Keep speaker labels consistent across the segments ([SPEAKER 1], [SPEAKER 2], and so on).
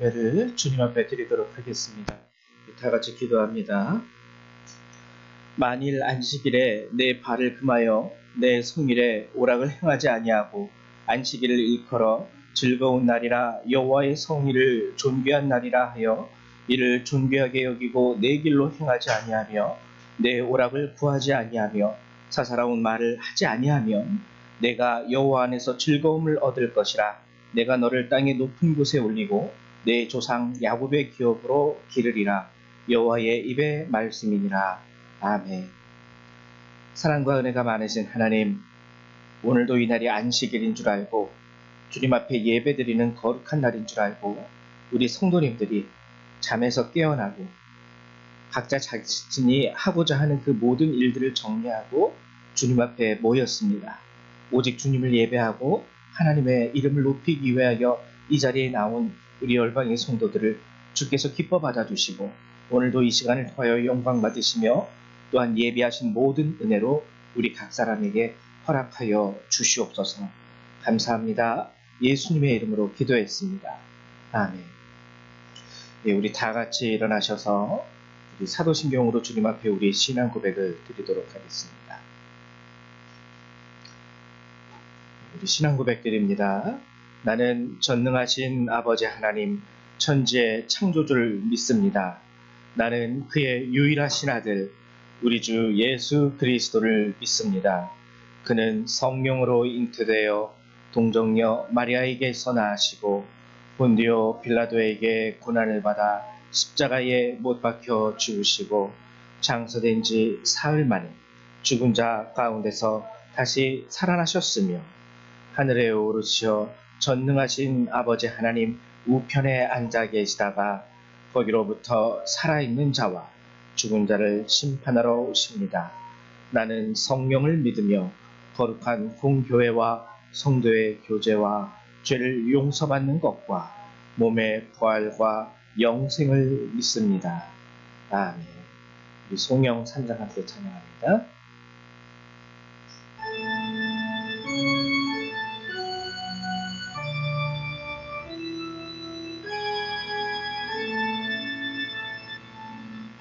[SPEAKER 1] 예배를 주님 앞에 드리도록 하겠습니다. 다 같이 기도합니다. 만일 안식일에 내 발을 금하여 내 성일에 오락을 행하지 아니하고 안식일을 일컬어 즐거운 날이라 여호와의 성일을 존귀한 날이라 하여 이를 존귀하게 여기고 내 길로 행하지 아니하며 내 오락을 구하지 아니하며 사사로운 말을 하지 아니하면 내가 여호와 안에서 즐거움을 얻을 것이라. 내가 너를 땅의 높은 곳에 올리고 내 조상 야곱의 기업으로 기르리라. 여호와의 입의 말씀이니라. 아멘. 사랑과 은혜가 많으신 하나님, 오늘도 이 날이 안식일인 줄 알고 주님 앞에 예배드리는 거룩한 날인 줄 알고 우리 성도님들이 잠에서 깨어나고 각자 자신이 하고자 하는 그 모든 일들을 정리하고 주님 앞에 모였습니다. 오직 주님을 예배하고 하나님의 이름을 높이기 위하여 이 자리에 나온 우리 열방의 성도들을 주께서 기뻐 받아주시고 오늘도 이 시간을 통하여 영광 받으시며 또한 예비하신 모든 은혜로 우리 각 사람에게 허락하여 주시옵소서. 감사합니다. 예수님의 이름으로 기도했습니다. 아멘. 네, 우리 다 같이 일어나셔서 우리 사도신경으로 주님 앞에 우리 신앙 고백을 드리도록 하겠습니다. 우리 신앙 고백 드립니다. 나는 전능하신 아버지 하나님 천지의 창조주를 믿습니다. 나는 그의 유일하신 아들 우리 주 예수 그리스도를 믿습니다. 그는 성령으로 잉태되어 동정녀 마리아에게서 나시고 본디오 빌라도에게 고난을 받아 십자가에 못 박혀 죽으시고 장사된 지 사흘 만에 죽은 자 가운데서 다시 살아나셨으며 하늘에 오르시어 전능하신 아버지 하나님 우편에 앉아 계시다가 거기로부터 살아있는 자와 죽은 자를 심판하러 오십니다. 나는 성령을 믿으며 거룩한 공교회와 성도의 교제와 죄를 용서받는 것과 몸의 부활과 영생을 믿습니다. 아멘. 우리 송영 3장 함께 찬양합니다.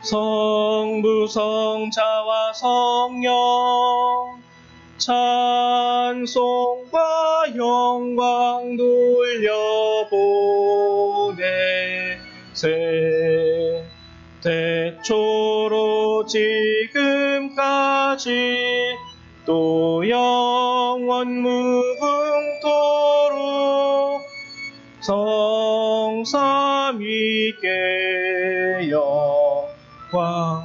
[SPEAKER 1] 성부 성자와 성령 찬송과 영광 돌려보내세 태초로 지금까지 또 영원 무궁토록 성삼위께 영광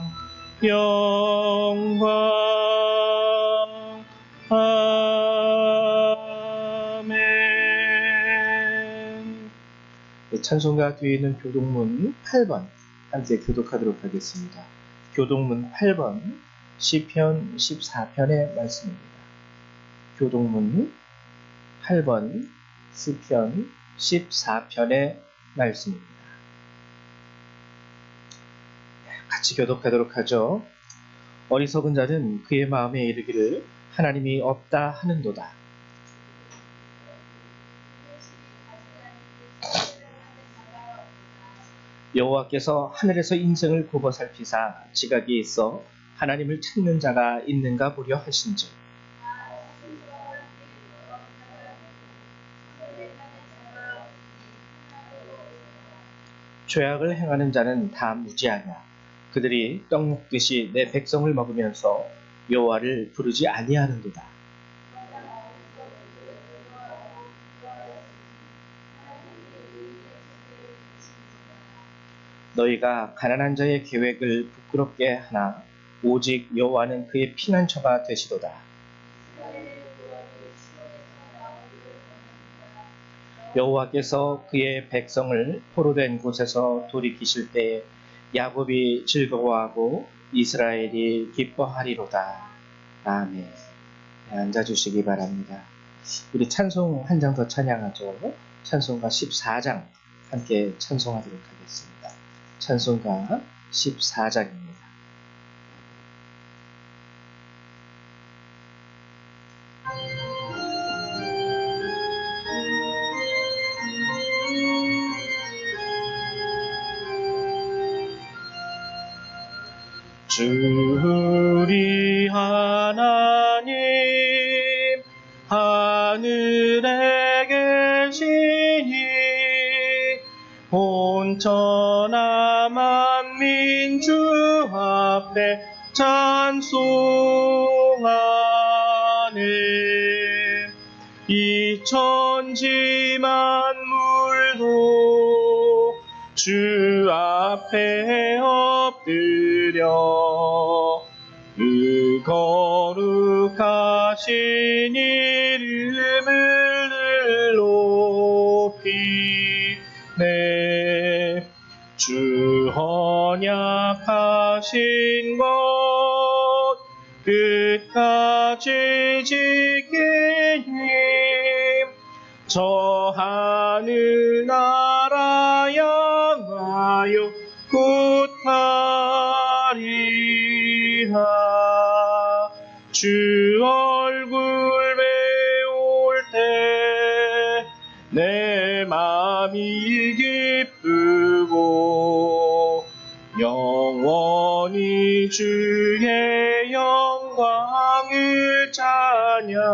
[SPEAKER 1] 아멘. 찬송가 뒤에 있는 교동문 8번 함께 교독하도록 하겠습니다. 교동문 8번 시편 14편의 말씀입니다. 교동문 8번 시편 14편의 말씀입니다. 같이 교독하도록 하죠. 어리석은 자는 그의 마음에 이르기를 하나님이 없다 하는도다. 여호와께서 하늘에서 인생을 굽어 살피사 지각이 있어 하나님을 찾는 자가 있는가 보려 하신즉 죄악을 행하는 자는 다 무지하냐. 그들이 떡 먹듯이 내 백성을 먹으면서 여호와를 부르지 아니하는도다. 너희가 가난한 자의 계획을 부끄럽게 하나 오직 여호와는 그의 피난처가 되시도다. 여호와께서 그의 백성을 포로된 곳에서 돌이키실 때에 야곱이 즐거워하고 이스라엘이 기뻐하리로다. 아멘. 네, 앉아주시기 바랍니다. 우리 찬송 한 장 더 찬양하죠. 찬송가 14장 함께 찬송하도록 하겠습니다. 찬송가 14장입니다. 주 우리 하나님 하늘에 계시니 온천하 만민 주 앞에 찬송하네. 이 천지 만물도 주 앞에 엎드려 그 거룩하신 이름을 높이네. 주 언약하신 것 끝까지 지키님 저 하늘나라 향하여 곧 가리라. 주 얼굴 배울 때 내 맘이 기쁘고 영원히 주의 영광을 찬양하리.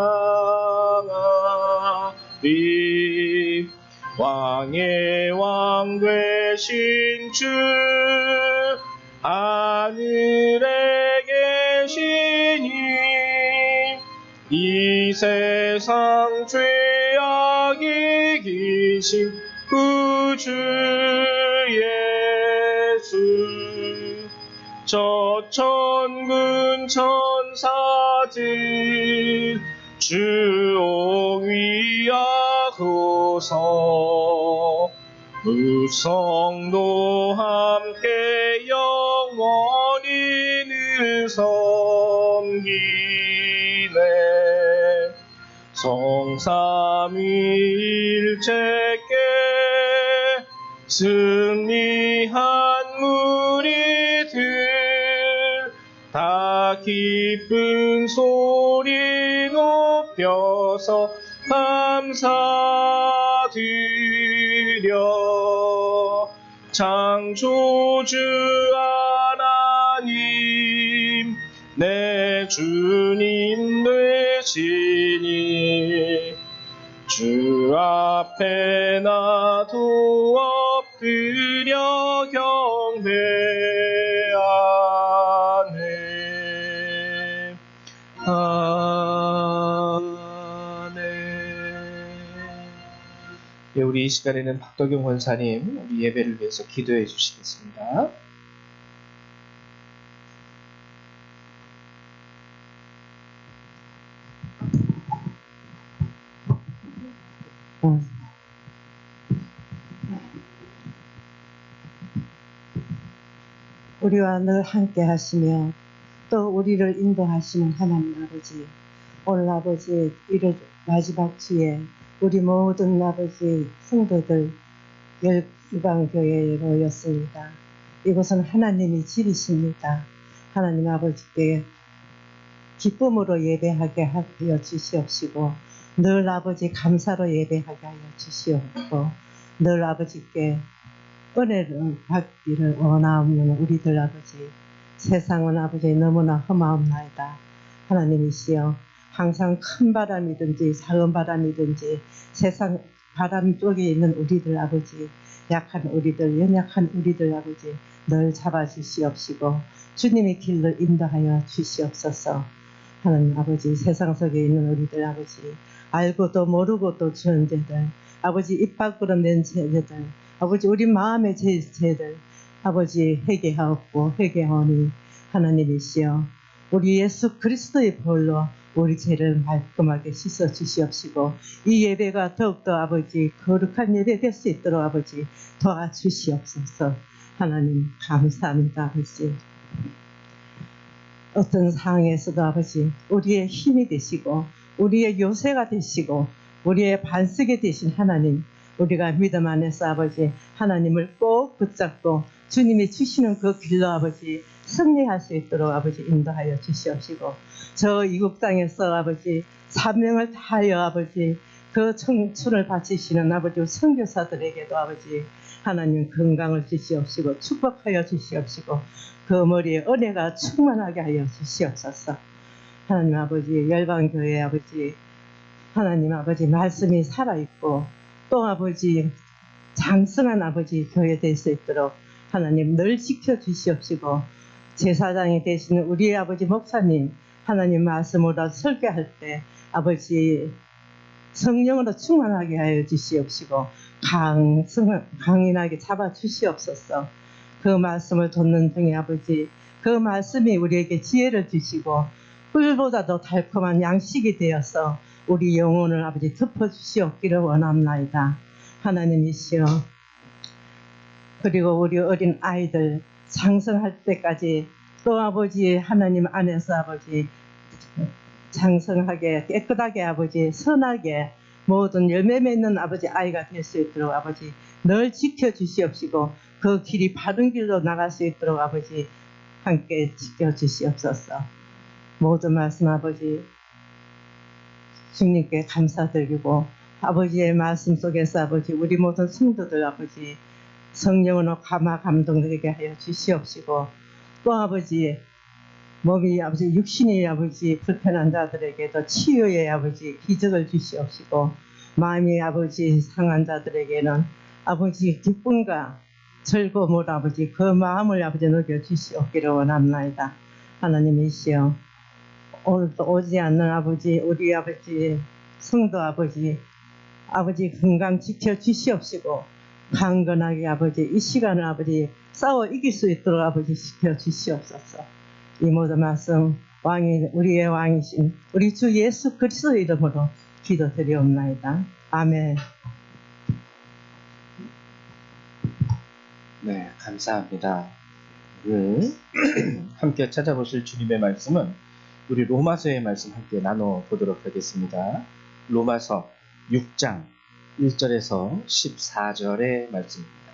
[SPEAKER 1] 왕의 왕 되신 주 하늘에 계시니 이 세상 죄악이 기신 구주 예수 저 천군 천사들 주 옹위하소서. 무성도 함께 영원히 늘 섬기네. 성삼위일체께 승리한 무리들 다 기쁜 소리 높여서 감사드려. 창조주 하나님 내 주님 되시니 주 앞에 나도 엎드려 경배하네. 네, 우리 이 시간에는 박덕용 권사님 우리 예배를 위해서 기도해 주시겠습니다.
[SPEAKER 2] 우리와 늘 함께 하시며 또 우리를 인도하시는 하나님 아버지, 오늘 아버지 이를 마지막 주에 우리 모든 아버지 성도들 열방교회에 모였습니다. 이곳은 하나님이 집이십니다. 하나님 아버지께 기쁨으로 예배하게 하여 주시옵시고 늘 아버지 감사로 예배하게 하여 주시옵고 늘 아버지께 은혜를 받기를 원하옵는 우리들 아버지, 세상은 아버지 너무나 험하옵나이다. 하나님이시여 항상 큰 바람이든지 작은 바람이든지 세상 바람 속에 있는 우리들 아버지, 약한 우리들 연약한 우리들 아버지 늘 잡아주시옵시고 주님의 길로 인도하여 주시옵소서. 하나님 아버지, 세상 속에 있는 우리들 아버지, 알고도 모르고도 지은 죄들 아버지, 입 밖으로 낸 죄들 아버지, 우리 마음의 죄들 아버지 회개하옵고 회개하오니 하나님이시여 우리 예수 그리스도의 볼로 우리 죄를 말끔하게 씻어 주시옵시고 이 예배가 더욱더 아버지 거룩한 예배 될 수 있도록 아버지 도와주시옵소서. 하나님 감사합니다. 아버지, 어떤 상황에서도 아버지 우리의 힘이 되시고 우리의 요새가 되시고 우리의 반석이 되신 하나님, 우리가 믿음 안에서 아버지 하나님을 꼭 붙잡고 주님이 주시는 그 길로 아버지 승리할 수 있도록 아버지 인도하여 주시옵시고 저 이국 땅에서 아버지 사명을 다하여 아버지 그 청춘을 바치시는 아버지 선교사들에게도 아버지 하나님 건강을 주시옵시고 축복하여 주시옵시고 그 머리에 은혜가 충만하게 하여 주시옵소서. 하나님 아버지 열방교회 아버지 하나님 아버지 말씀이 살아있고 또 아버지 장성한 아버지 교회 될 수 있도록 하나님 늘 지켜주시옵시고 제사장이 되시는 우리 아버지 목사님 하나님 말씀으로 설교할 때 아버지 성령으로 충만하게 하여 주시옵시고 강인하게 잡아 주시옵소서. 그 말씀을 듣는 중에 아버지 그 말씀이 우리에게 지혜를 주시고 꿀보다 더 달콤한 양식이 되어서 우리 영혼을 아버지 덮어주시옵기를 원합나이다. 하나님이시여 그리고 우리 어린 아이들 장성할 때까지 또 아버지 하나님 안에서 아버지 장성하게 깨끗하게 아버지 선하게 모든 열매 맺는 아버지 아이가 될 수 있도록 아버지 늘 지켜주시옵시고 그 길이 바른 길로 나갈 수 있도록 아버지 함께 지켜주시옵소서. 모든 말씀 아버지 주님께 감사드리고 아버지의 말씀 속에서 아버지 우리 모든 성도들 아버지 성령으로 감동되게 하여 주시옵시고 또 아버지 몸이 아버지 육신이 아버지 불편한 자들에게도 치유의 아버지 기적을 주시옵시고 마음이 아버지 상한 자들에게는 아버지 기쁨과 즐거움을 아버지 그 마음을 아버지 녹여 주시옵기를 원합나이다. 하나님이시여 오늘도 오지 않는 아버지 우리 아버지 성도 아버지 건강 지켜 주시옵시고 강건하게 아버지 이 시간을 아버지 싸워 이길 수 있도록 아버지 지켜 주시옵소서. 이 모든 말씀 우리의 왕이신 우리 주 예수 그리스도 이름으로 기도드리옵나이다. 아멘.
[SPEAKER 1] 네, 감사합니다. 오늘 함께 찾아보실 주님의 말씀은 우리 로마서의 말씀 함께 나눠보도록 하겠습니다. 로마서 6장 1절에서 14절의 말씀입니다.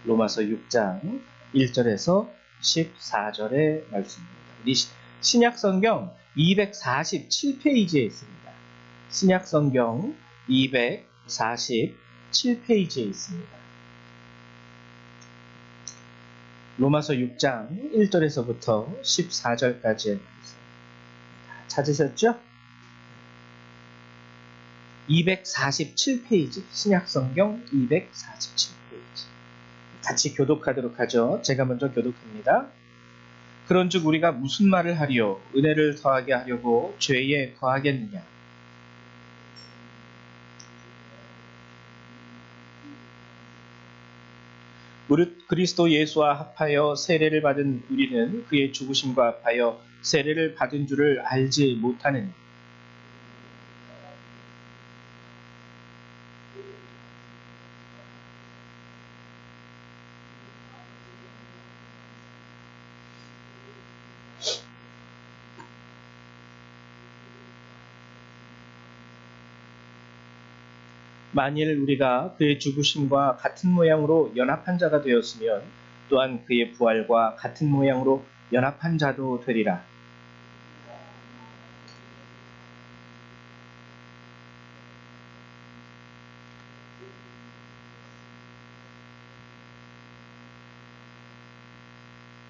[SPEAKER 1] 로마서 6장 1절에서 14절의 말씀입니다. 우리 신약성경 247페이지에 있습니다. 신약성경 247페이지에 있습니다. 로마서 6장 1절에서부터 14절까지의 말씀 찾으셨죠? 247페이지 신약성경 247페이지 같이 교독하도록 하죠. 제가 먼저 교독합니다. 그런즉 우리가 무슨 말을 하리요? 은혜를 더하게 하려고 죄에 거하겠느냐? 무릇 그리스도 예수와 합하여 세례를 받은 우리는 그의 죽으심과 합하여 세례를 받은 줄을 알지 못하느니 만일 우리가 그의 죽으심과 같은 모양으로 연합한 자가 되었으면 또한 그의 부활과 같은 모양으로 연합한 자도 되리라.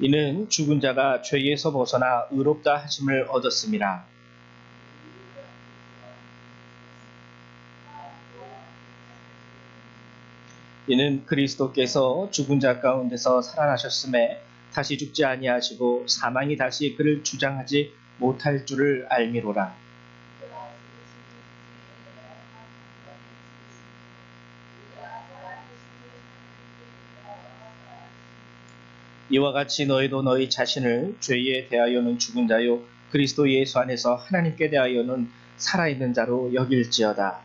[SPEAKER 1] 이는 죽은 자가 죄에서 벗어나 의롭다 하심을 얻었음이라. 이는 그리스도께서 죽은 자 가운데서 살아나셨음에 다시 죽지 아니하시고 사망이 다시 그를 주장하지 못할 줄을 알미로라. 이와 같이 너희도 너희 자신을 죄에 대하여는 죽은 자요 그리스도 예수 안에서 하나님께 대하여는 살아있는 자로 여길지어다.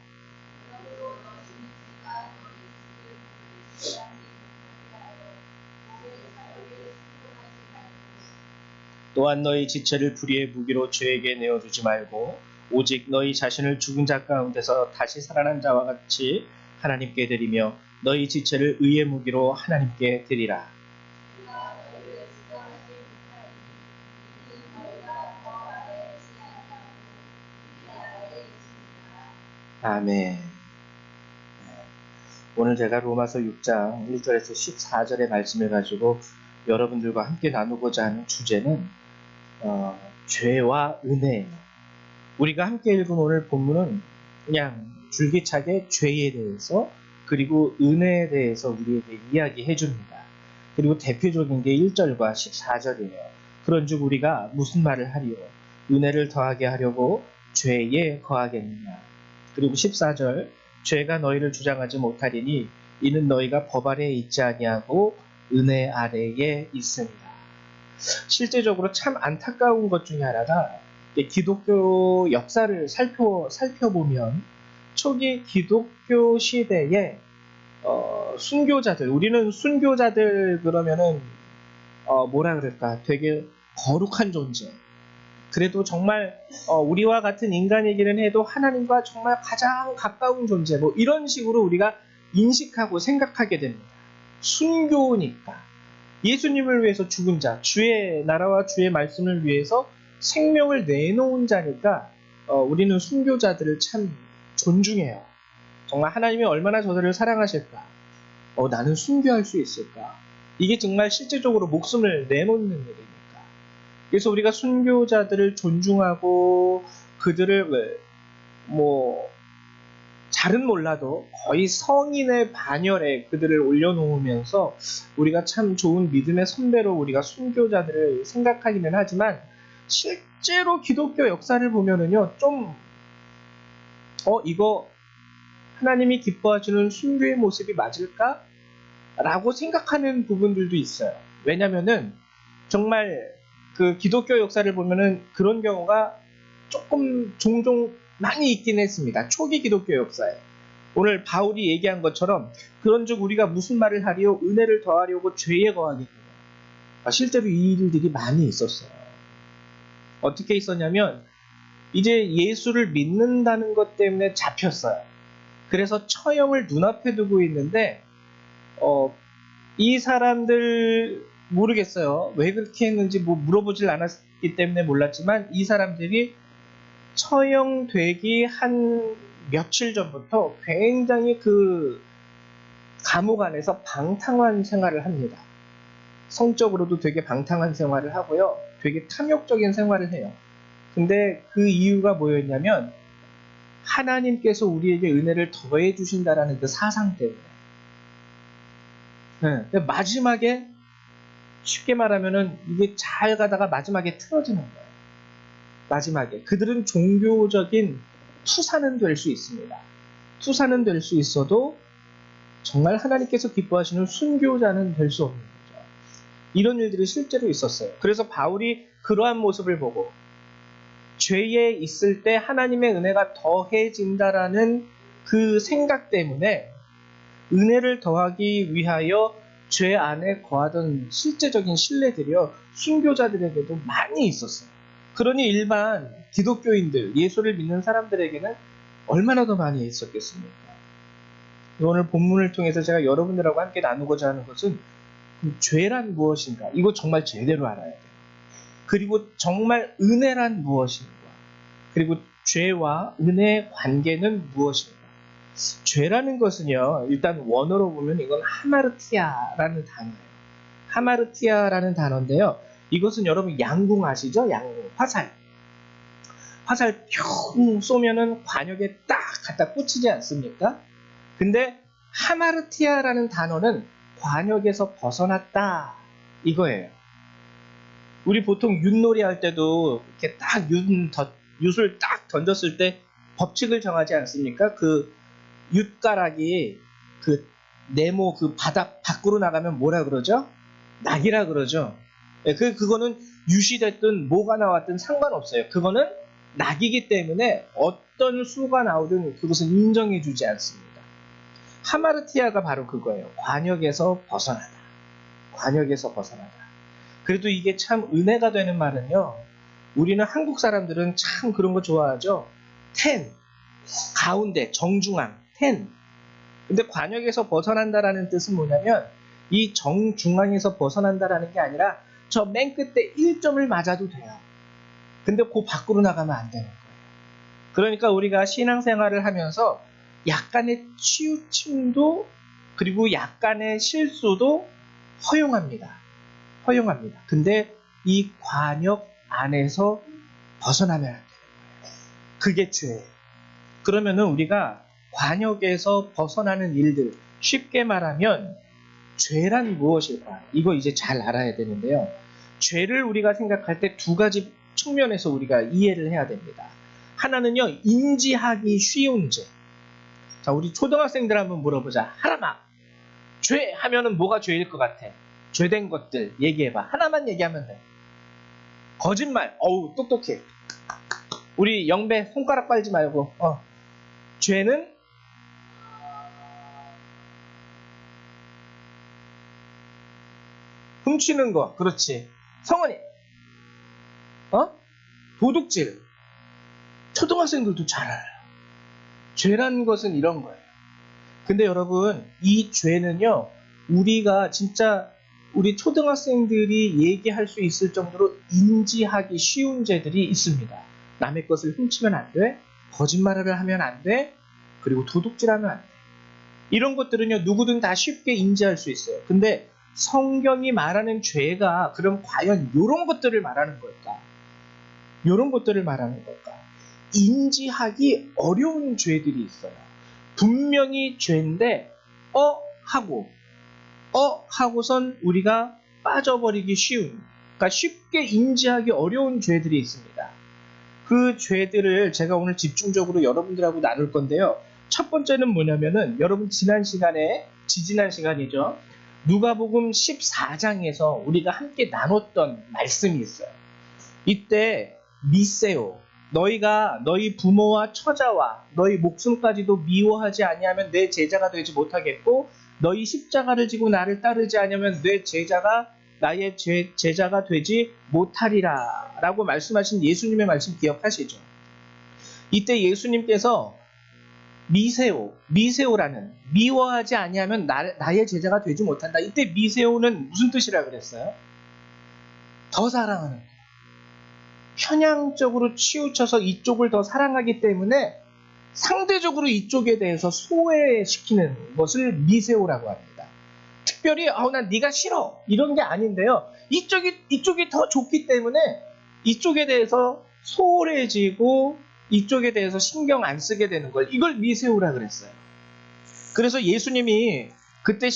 [SPEAKER 1] 또한 너희 지체를 불의의 무기로 죄에게 내어주지 말고 오직 너희 자신을 죽은 자 가운데서 다시 살아난 자와 같이 하나님께 드리며 너희 지체를 의의 무기로 하나님께 드리라. 아멘. 오늘 제가 로마서 6장 1절에서 14절의 말씀을 가지고 여러분들과 함께 나누고자 하는 주제는 죄와 은혜예요. 우리가 함께 읽은 오늘 본문은 그냥 줄기차게 죄에 대해서 그리고 은혜에 대해서 우리에게 이야기해 줍니다. 그리고 대표적인 게 1절과 14절이에요. 그런즉 우리가 무슨 말을 하리요? 은혜를 더하게 하려고 죄에 거하겠느냐? 그리고 14절 죄가 너희를 주장하지 못하리니 이는 너희가 법 아래에 있지 아니하고 은혜 아래에 있습니다. 실제적으로 참 안타까운 것 중에 하나가 기독교 역사를 살펴보면 초기 기독교 시대에 순교자들, 우리는 순교자들 그러면은 뭐라 그럴까, 되게 거룩한 존재. 그래도 정말 우리와 같은 인간이기는 해도 하나님과 정말 가장 가까운 존재, 뭐 이런 식으로 우리가 인식하고 생각하게 됩니다. 순교니까 예수님을 위해서 죽은 자, 주의 나라와 주의 말씀을 위해서 생명을 내놓은 자니까 우리는 순교자들을 참 존중해요. 정말 하나님이 얼마나 저들을 사랑하실까? 나는 순교할 수 있을까? 이게 정말 실제적으로 목숨을 내놓는 일이니까. 그래서 우리가 순교자들을 존중하고 그들을 잘은 몰라도 거의 성인의 반열에 그들을 올려놓으면서 우리가 참 좋은 믿음의 선배로 우리가 순교자들을 생각하기는 하지만 실제로 기독교 역사를 보면은요, 좀 이거 하나님이 기뻐하시는 순교의 모습이 맞을까? 라고 생각하는 부분들도 있어요. 왜냐면은 정말 그 기독교 역사를 보면은 그런 경우가 조금 종종 많이 있긴 했습니다. 초기 기독교 역사에. 오늘 바울이 얘기한 것처럼 그런즉 우리가 무슨 말을 하리요? 은혜를 더하려고 죄에 거하겠느냐. 실제로 이 일들이 많이 있었어요. 어떻게 있었냐면 이제 예수를 믿는다는 것 때문에 잡혔어요. 그래서 처형을 눈앞에 두고 있는데 이 사람들 모르겠어요. 왜 그렇게 했는지 물어보질 않았기 때문에 몰랐지만 이 사람들이 처형되기 한 며칠 전부터 굉장히 그 감옥 안에서 방탕한 생활을 합니다. 성적으로도 되게 방탕한 생활을 하고요. 되게 탐욕적인 생활을 해요. 근데 그 이유가 뭐였냐면 하나님께서 우리에게 은혜를 더해 주신다라는 그 사상 때문에. 네. 마지막에 쉽게 말하면은 이게 잘 가다가 마지막에 틀어지는 거예요. 마지막에 그들은 종교적인 투사는 될 수 있습니다. 투사는 될 수 있어도 정말 하나님께서 기뻐하시는 순교자는 될 수 없는 거죠. 이런 일들이 실제로 있었어요. 그래서 바울이 그러한 모습을 보고 죄에 있을 때 하나님의 은혜가 더해진다라는 그 생각 때문에 은혜를 더하기 위하여 죄 안에 거하던 실제적인 신뢰들이요, 순교자들에게도 많이 있었어요. 그러니 일반 기독교인들, 예수를 믿는 사람들에게는 얼마나 더 많이 있었겠습니까? 오늘 본문을 통해서 제가 여러분들하고 함께 나누고자 하는 것은 죄란 무엇인가? 이거 정말 제대로 알아야 돼요. 그리고 정말 은혜란 무엇인가? 그리고 죄와 은혜의 관계는 무엇인가? 죄라는 것은요, 일단 원어로 보면 이건 하마르티아라는 단어예요. 하마르티아라는 단어인데요. 이것은 여러분 양궁 아시죠? 양궁, 화살. 화살 뿅 쏘면은 관역에 딱 갖다 꽂히지 않습니까? 근데 하마르티아라는 단어는 관역에서 벗어났다 이거예요. 우리 보통 윷놀이 할 때도 이렇게 딱 윷을 딱 던졌을 때 법칙을 정하지 않습니까? 그 윷가락이 그 네모 그 바닥 밖으로 나가면 뭐라 그러죠? 낙이라 그러죠. 그거는 윷이 됐든 뭐가 나왔든 상관없어요. 그거는 낙이기 때문에 어떤 수가 나오든 그것은 인정해주지 않습니다. 하마르티아가 바로 그거예요. 관역에서 벗어나다. 관역에서 벗어나다. 그래도 이게 참 은혜가 되는 말은요, 우리는 한국 사람들은 참 그런 거 좋아하죠. 텐, 가운데, 정중앙, 텐. 근데 관역에서 벗어난다라는 뜻은 뭐냐면 이 정중앙에서 벗어난다라는 게 아니라 저 맨 끝에 1점을 맞아도 돼요. 근데 그 밖으로 나가면 안 되는 거예요. 그러니까 우리가 신앙생활을 하면서 약간의 치우침도 그리고 약간의 실수도 허용합니다. 허용합니다. 근데 이 관역 안에서 벗어나면 안 돼요. 그게 죄예요. 그러면은 우리가 관역에서 벗어나는 일들, 쉽게 말하면 죄란 무엇일까? 이거 이제 잘 알아야 되는데요. 죄를 우리가 생각할 때 두 가지 측면에서 우리가 이해를 해야 됩니다. 하나는요, 인지하기 쉬운 죄. 자, 우리 초등학생들 한번 물어보자. 하나만, 죄 하면은 뭐가 죄일 것 같아? 죄된 것들 얘기해봐. 하나만 얘기하면 돼. 거짓말. 어우, 똑똑해. 우리 영배 손가락 빨지 말고. 죄는 훔치는 거. 그렇지. 성원이. 도둑질. 초등학생들도 잘 알아요. 죄라는 것은 이런 거예요. 근데 여러분, 이 죄는요, 우리가 진짜 우리 초등학생들이 얘기할 수 있을 정도로 인지하기 쉬운 죄들이 있습니다. 남의 것을 훔치면 안 돼, 거짓말을 하면 안 돼, 그리고 도둑질하면 안 돼. 이런 것들은요, 누구든 다 쉽게 인지할 수 있어요. 근데 성경이 말하는 죄가 그럼 과연 이런 것들을 말하는 걸까? 이런 것들을 말하는 걸까? 인지하기 어려운 죄들이 있어요. 분명히 죄인데 하고선 우리가 빠져버리기 쉬운, 그러니까 쉽게 인지하기 어려운 죄들이 있습니다. 그 죄들을 제가 오늘 집중적으로 여러분들하고 나눌 건데요. 첫 번째는 뭐냐면은, 여러분 지지난 시간이죠. 누가복음 14장에서 우리가 함께 나눴던 말씀이 있어요. 이때 미세오, 너희가 너희 부모와 처자와 너희 목숨까지도 미워하지 아니하면 내 제자가 되지 못하겠고, 너희 십자가를 지고 나를 따르지 아니하면 내 제자가 나의 제자가 되지 못하리라 라고 말씀하신 예수님의 말씀 기억하시죠? 이때 예수님께서 미세오라는, 미워하지 아니하면 나의 제자가 되지 못한다. 이때 미세오는 무슨 뜻이라 그랬어요? 더 사랑하는 거. 편향적으로 치우쳐서 이쪽을 더 사랑하기 때문에 상대적으로 이쪽에 대해서 소외시키는 것을 미세오라고 합니다. 특별히 난 네가 싫어 이런 게 아닌데요. 이쪽이 더 좋기 때문에 이쪽에 대해서 소홀해지고 이쪽에 대해서 신경 안 쓰게 되는 걸, 이걸 미세오라 그랬어요. 그래서 예수님이 그때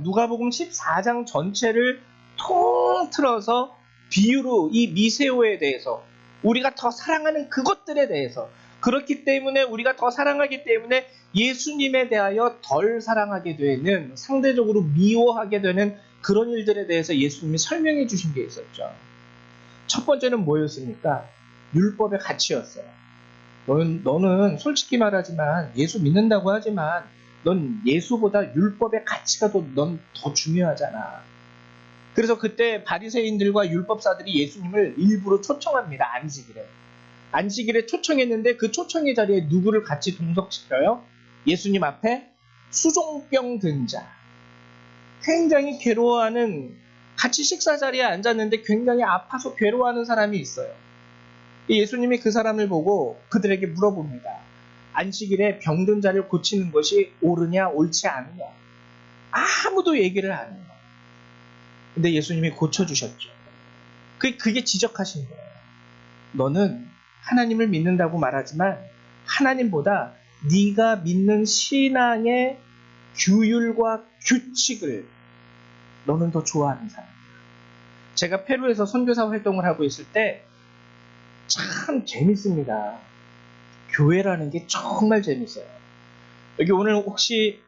[SPEAKER 1] 누가복음 14장 전체를 통틀어서 비유로 이 미세오에 대해서, 우리가 더 사랑하는 그것들에 대해서, 그렇기 때문에 우리가 더 사랑하기 때문에 예수님에 대하여 덜 사랑하게 되는, 상대적으로 미워하게 되는 그런 일들에 대해서 예수님이 설명해 주신 게 있었죠. 첫 번째는 뭐였습니까? 율법의 가치였어요. 너는 솔직히 말하지만 예수 믿는다고 하지만 넌 예수보다 율법의 가치가 넌 더 중요하잖아. 그래서 그때 바리새인들과 율법사들이 예수님을 일부러 초청합니다. 안식일에 초청했는데 그 초청의 자리에 누구를 같이 동석시켜요? 예수님 앞에 수종병 든 자, 굉장히 괴로워하는, 같이 식사 자리에 앉았는데 굉장히 아파서 괴로워하는 사람이 있어요. 예수님이 그 사람을 보고 그들에게 물어봅니다. 안식일에 병든 자를 고치는 것이 옳으냐 옳지 않느냐. 아무도 얘기를 안 해요. 근데 예수님이 고쳐주셨죠. 그게 지적하신 거예요. 너는 하나님을 믿는다고 말하지만 하나님보다 네가 믿는 신앙의 규율과 규칙을 너는 더 좋아하는 사람이야. 제가 페루에서 선교사 활동을 하고 있을 때 참 재밌습니다. 교회라는 게 정말 재밌어요. 여기 오늘 혹시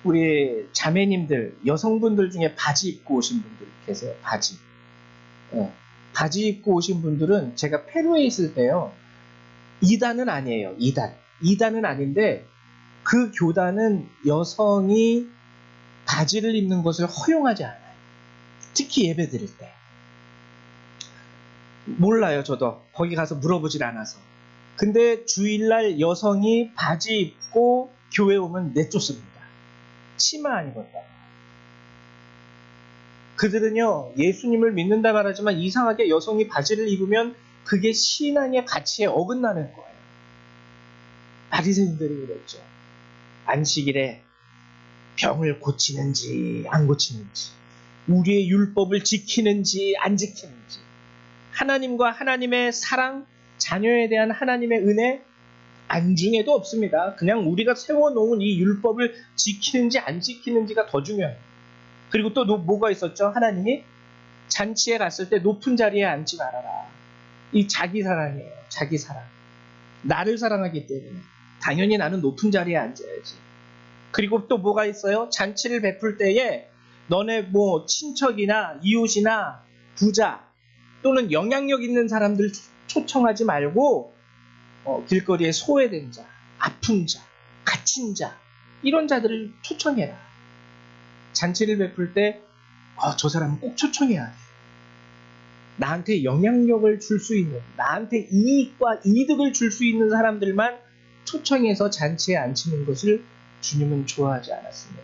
[SPEAKER 1] 우리 자매님들, 여성분들 중에 바지 입고 오신 분들 계세요? 바지. 바지 입고 오신 분들은 제가 페루에 있을 때요, 이단은 아니에요. 이단은 아닌데 그 교단은 여성이 바지를 입는 것을 허용하지 않아요. 특히 예배 드릴 때. 몰라요, 저도. 거기 가서 물어보질 않아서. 근데 주일날 여성이 바지 입고 교회 오면 내쫓습니다. 치마 안 입었다. 그들은요, 예수님을 믿는다 말하지만 이상하게 여성이 바지를 입으면 그게 신앙의 가치에 어긋나는 거예요. 바리새인들이 그랬죠. 안식일에 병을 고치는지 안 고치는지, 우리의 율법을 지키는지 안 지키는지, 하나님과 하나님의 사랑, 자녀에 대한 하나님의 은혜, 안중에도 없습니다. 그냥 우리가 세워놓은 이 율법을 지키는지 안 지키는지가 더 중요해요. 그리고 또 뭐가 있었죠? 하나님이 잔치에 갔을 때 높은 자리에 앉지 말아라. 이 자기 사랑이에요. 자기 사랑. 나를 사랑하기 때문에 당연히 나는 높은 자리에 앉아야지. 그리고 또 뭐가 있어요? 잔치를 베풀 때에 너네 뭐 친척이나 이웃이나 부자 또는 영향력 있는 사람들 초청하지 말고 길거리에 소외된 자, 아픈 자, 갇힌 자, 이런 자들을 초청해라. 잔치를 베풀 때 저 사람은 꼭 초청해야 돼. 나한테 영향력을 줄 수 있는, 나한테 이익과 이득을 줄 수 있는 사람들만 초청해서 잔치에 앉히는 것을 주님은 좋아하지 않았습니다.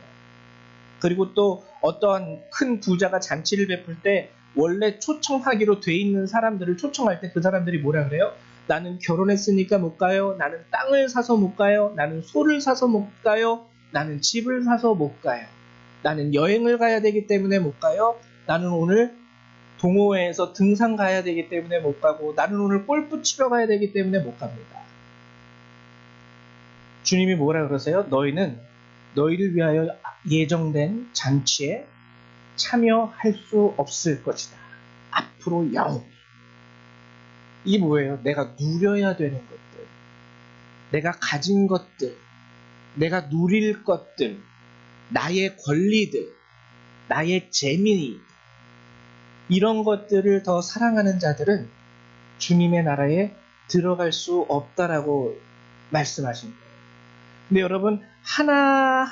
[SPEAKER 1] 그리고 또 어떠한 큰 부자가 잔치를 베풀 때 원래 초청하기로 돼 있는 사람들을 초청할 때 그 사람들이 뭐라 그래요? 나는 결혼했으니까 못 가요. 나는 땅을 사서 못 가요. 나는 소를 사서 못 가요. 나는 집을 사서 못 가요. 나는 여행을 가야 되기 때문에 못 가요. 나는 오늘 동호회에서 등산 가야 되기 때문에 못 가고, 나는 오늘 골프 치러 가야 되기 때문에 못 갑니다. 주님이 뭐라 그러세요? 너희는 너희를 위하여 예정된 잔치에 참여할 수 없을 것이다. 앞으로 영원히. 이게 뭐예요? 내가 누려야 되는 것들, 내가 가진 것들, 내가 누릴 것들, 나의 권리들, 나의 재미, 이런 것들을 더 사랑하는 자들은 주님의 나라에 들어갈 수 없다라고 말씀하신 거예요. 근데 여러분, 하나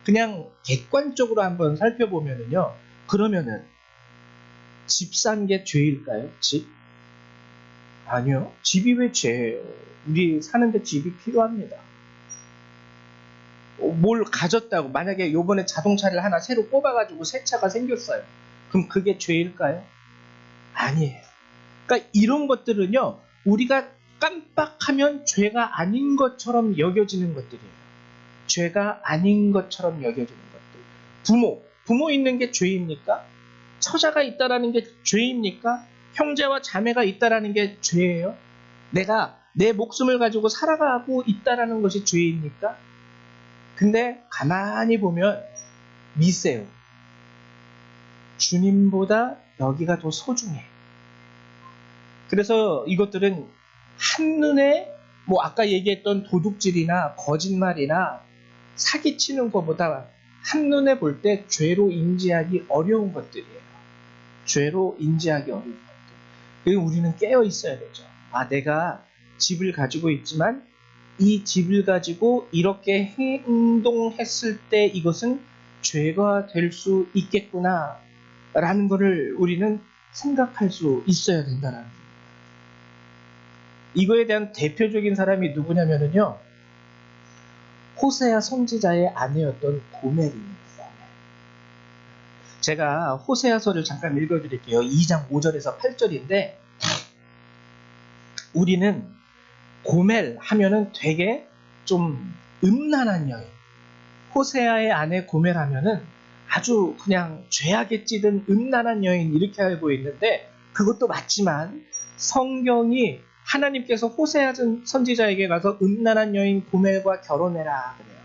[SPEAKER 1] 그냥 객관적으로 한번 살펴보면은요, 그러면은 집 산 게 죄일까요? 집? 아니요. 집이 왜 죄예요? 우리 사는데 집이 필요합니다. 뭘 가졌다고, 만약에 요번에 자동차를 하나 새로 뽑아가지고 새 차가 생겼어요. 그럼 그게 죄일까요? 아니에요. 그러니까 이런 것들은요, 우리가 깜빡하면 죄가 아닌 것처럼 여겨지는 것들이에요. 죄가 아닌 것처럼 여겨지는 것들. 부모 있는 게 죄입니까? 처자가 있다라는 게 죄입니까? 형제와 자매가 있다라는 게 죄예요? 내가 내 목숨을 가지고 살아가고 있다라는 것이 죄입니까? 근데 가만히 보면 미세요. 주님보다 여기가 더 소중해. 그래서 이것들은 한눈에 아까 얘기했던 도둑질이나 거짓말이나 사기치는 것보다 한눈에 볼 때 죄로 인지하기 어려운 것들이에요. 죄로 인지하기 어려운 것들. 그리고 우리는 깨어 있어야 되죠. 내가 집을 가지고 있지만 이 집을 가지고 이렇게 행동했을 때 이것은 죄가 될 수 있겠구나 라는 것을 우리는 생각할 수 있어야 된다는 거예요. 이거에 대한 대표적인 사람이 누구냐면요, 호세아 선지자의 아내였던 고멜입니다. 제가 호세아서를 잠깐 읽어드릴게요. 2장 5절에서 8절인데 우리는 고멜 하면은 되게 좀 음란한 여인, 호세아의 아내 고멜 하면은 아주 그냥 죄악에 찌든 음란한 여인, 이렇게 알고 있는데, 그것도 맞지만 성경이 하나님께서 호세아 선지자에게 가서 음란한 여인 고멜과 결혼해라 그래요.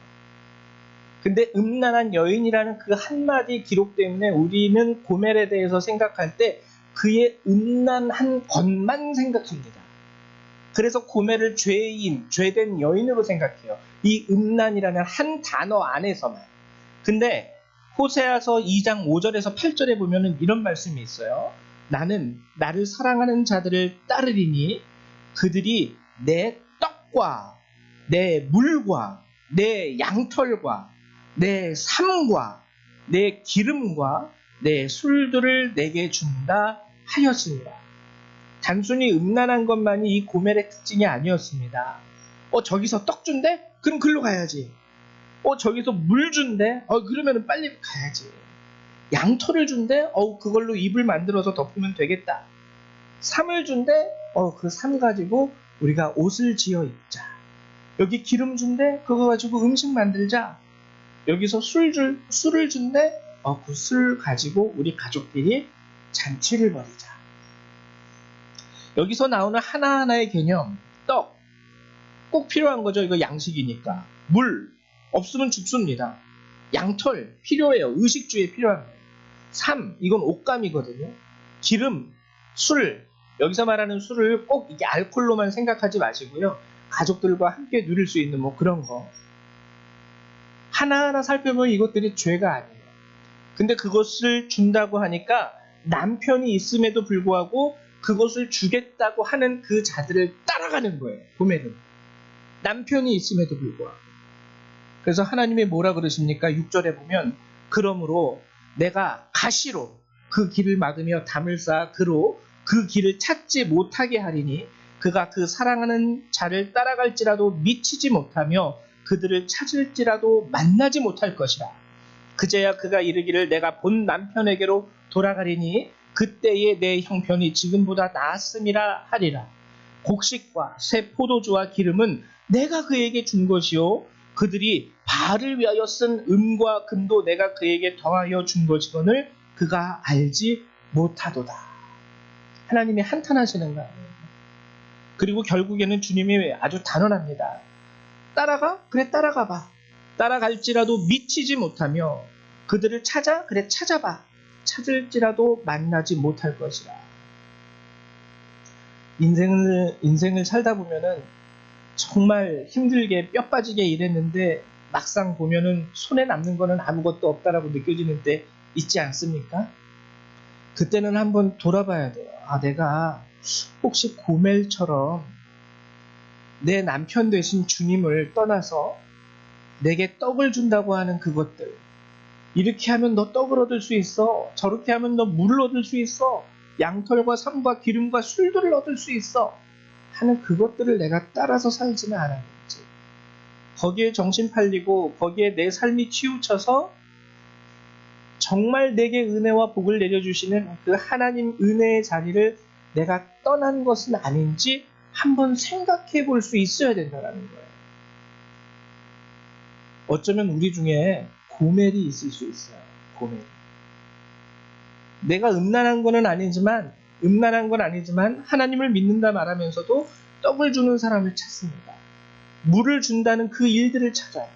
[SPEAKER 1] 근데 음란한 여인이라는 그 한마디 기록 때문에 우리는 고멜에 대해서 생각할 때 그의 음란한 것만 생각합니다. 그래서 고멜을 죄된 여인으로 생각해요. 이 음란이라는 한 단어 안에서만. 근데 호세아서 2장 5절에서 8절에 보면은 이런 말씀이 있어요. 나는 나를 사랑하는 자들을 따르리니 그들이 내 떡과 내 물과 내 양털과 내 삶과 내 기름과 내 술들을 내게 준다 하였습니다. 단순히 음란한 것만이 이 고멜의 특징이 아니었습니다. 저기서 떡 준대? 그럼 글로 가야지. 저기서 물 준대? 그러면 빨리 가야지. 양털을 준대? 그걸로 이불 만들어서 덮으면 되겠다. 삶을 준대? 그 삶 가지고 우리가 옷을 지어 입자. 여기 기름 준대? 그거 가지고 음식 만들자. 여기서 술을 준대. 그 술 가지고 우리 가족끼리 잔치를 벌이자. 여기서 나오는 하나하나의 개념, 떡, 꼭 필요한 거죠. 이거 양식이니까. 물, 없으면 죽습니다. 양털, 필요해요. 의식주에 필요한 거예요. 삶, 이건 옷감이거든요. 기름, 술, 여기서 말하는 술을 꼭 이게 알코올로만 생각하지 마시고요. 가족들과 함께 누릴 수 있는 뭐 그런 거. 하나하나 살펴보면 이것들이 죄가 아니에요. 근데 그것을 준다고 하니까 남편이 있음에도 불구하고 그것을 주겠다고 하는 그 자들을 따라가는 거예요. 보면은 남편이 있음에도 불구하고. 그래서 하나님이 뭐라 그러십니까? 6절에 보면 그러므로 내가 가시로 그 길을 막으며 담을 쌓아 그로 그 길을 찾지 못하게 하리니 그가 그 사랑하는 자를 따라갈지라도 미치지 못하며 그들을 찾을지라도 만나지 못할 것이라. 그제야 그가 이르기를 내가 본 남편에게로 돌아가리니 그때의 내 형편이 지금보다 나았음이라 하리라. 곡식과 새 포도주와 기름은 내가 그에게 준 것이요 그들이 바알을 위하여 쓴 은과 금도 내가 그에게 더하여 준 것이거늘 그가 알지 못하도다. 하나님이 한탄하시는 거 아니에요. 그리고 결국에는 주님이 아주 단언합니다. 따라가? 그래 따라가 봐. 따라갈지라도 미치지 못하며 그들을 찾아? 그래 찾아봐. 찾을지라도 만나지 못할 것이라. 인생을 살다 보면은 정말 힘들게 뼈 빠지게 일했는데 막상 보면은 손에 남는 거는 아무것도 없다라고 느껴지는 때 있지 않습니까? 그때는 한번 돌아봐야 돼요. 내가 혹시 고멜처럼 내 남편 되신 주님을 떠나서 내게 떡을 준다고 하는 그것들, 이렇게 하면 너 떡을 얻을 수 있어, 저렇게 하면 너 물을 얻을 수 있어, 양털과 삶과 기름과 술들을 얻을 수 있어 하는 그것들을 내가 따라서 살지는 않았는지, 거기에 정신 팔리고 거기에 내 삶이 치우쳐서 정말 내게 은혜와 복을 내려주시는 그 하나님 은혜의 자리를 내가 떠난 것은 아닌지 한번 생각해 볼 수 있어야 된다는 거예요. 어쩌면 우리 중에 고멜이 있을 수 있어요. 고멜. 내가 음란한 건 아니지만 하나님을 믿는다 말하면서도 떡을 주는 사람을 찾습니다. 물을 준다는 그 일들을 찾아요.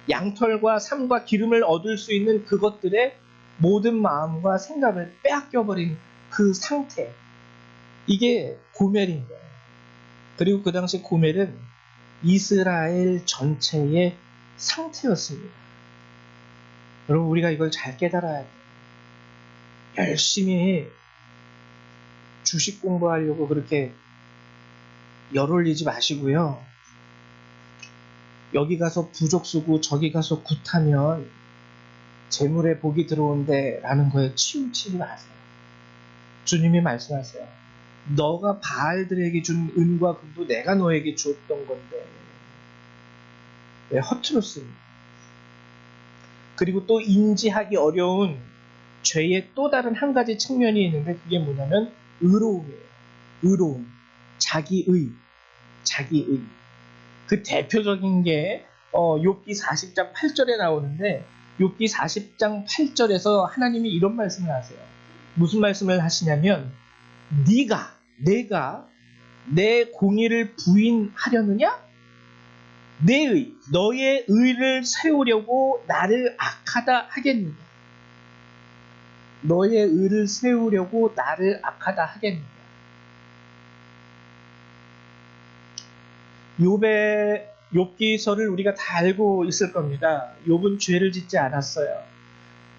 [SPEAKER 1] 양털과 삶과 기름을 얻을 수 있는 그것들의 모든 마음과 생각을 빼앗겨버린 그 상태, 이게 고멜인 거예요. 그리고 그 당시 고멜은 이스라엘 전체의 상태였습니다. 여러분, 우리가 이걸 잘 깨달아야 돼요. 열심히 주식 공부하려고 그렇게 열 올리지 마시고요. 여기 가서 부족 쓰고 저기 가서 굿하면 재물에 복이 들어온대 라는 거에 치우치지 마세요. 주님이 말씀하세요. 너가 바알들에게 준 은과 금도 내가 너에게 주었던 건데 왜 허투루 씁니까? 그리고 또 인지하기 어려운 죄의 또 다른 한 가지 측면이 있는데 그게 뭐냐면 의로움이에요. 의로움, 자기의. 그 대표적인 게 욥기 40장 8절에 나오는데, 욥기 40장 8절에서 하나님이 이런 말씀을 하세요. 무슨 말씀을 하시냐면 내가 내 공의를 부인하려느냐? 너의 의를 세우려고 나를 악하다 하겠느냐? 너의 의를 세우려고 나를 악하다 하겠느냐? 욥기서를 우리가 다 알고 있을 겁니다. 욥은 죄를 짓지 않았어요.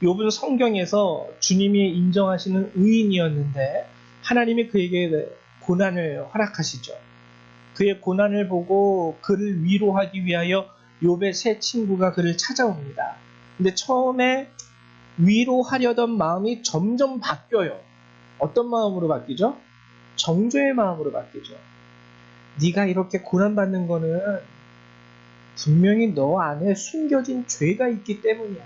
[SPEAKER 1] 욥은 성경에서 주님이 인정하시는 의인이었는데 하나님이 그에게 고난을 허락하시죠. 그의 고난을 보고 그를 위로하기 위하여 욥의 세 친구가 그를 찾아옵니다. 근데 처음에 위로하려던 마음이 점점 바뀌어요. 어떤 마음으로 바뀌죠? 정죄의 마음으로 바뀌죠. 네가 이렇게 고난받는 거는 분명히 너 안에 숨겨진 죄가 있기 때문이야.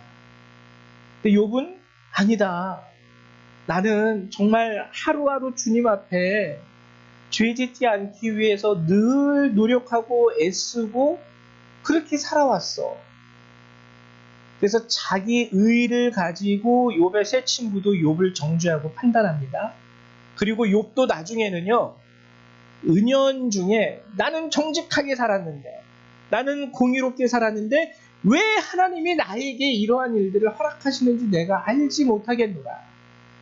[SPEAKER 1] 근데 욥은 아니다. 나는 정말 하루하루 주님 앞에 죄 짓지 않기 위해서 늘 노력하고 애쓰고 그렇게 살아왔어. 그래서 자기 의를 가지고 욥의 세 친구도 욥을 정죄하고 판단합니다. 그리고 욥도 나중에는요, 은연중에 나는 정직하게 살았는데, 나는 공의롭게 살았는데 왜 하나님이 나에게 이러한 일들을 허락하시는지 내가 알지 못하겠노라.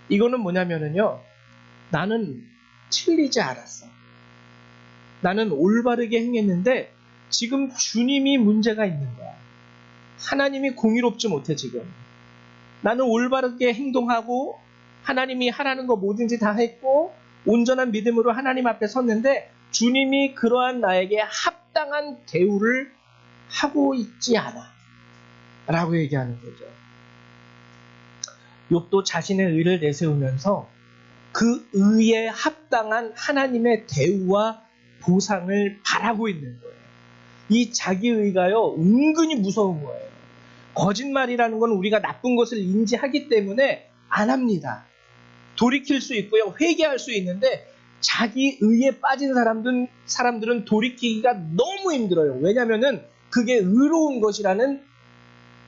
[SPEAKER 1] 이거는 뭐냐면은요, 나는 틀리지 않았어. 나는 올바르게 행했는데 지금 주님이 문제가 있는 거야. 하나님이 공의롭지 못해 지금. 나는 올바르게 행동하고 하나님이 하라는 거 뭐든지 다 했고 온전한 믿음으로 하나님 앞에 섰는데 주님이 그러한 나에게 합당한 대우를 하고 있지 않아 라고 얘기하는 거죠. 욥도 자신의 의를 내세우면서 그 의에 합당한 하나님의 대우와 보상을 바라고 있는 거예요. 이 자기의가요, 은근히 무서운 거예요. 거짓말이라는 건 우리가 나쁜 것을 인지하기 때문에 안 합니다. 돌이킬 수 있고요, 회개할 수 있는데 자기 의에 빠진 사람들은 돌이키기가 너무 힘들어요. 왜냐하면 그게 의로운 것이라는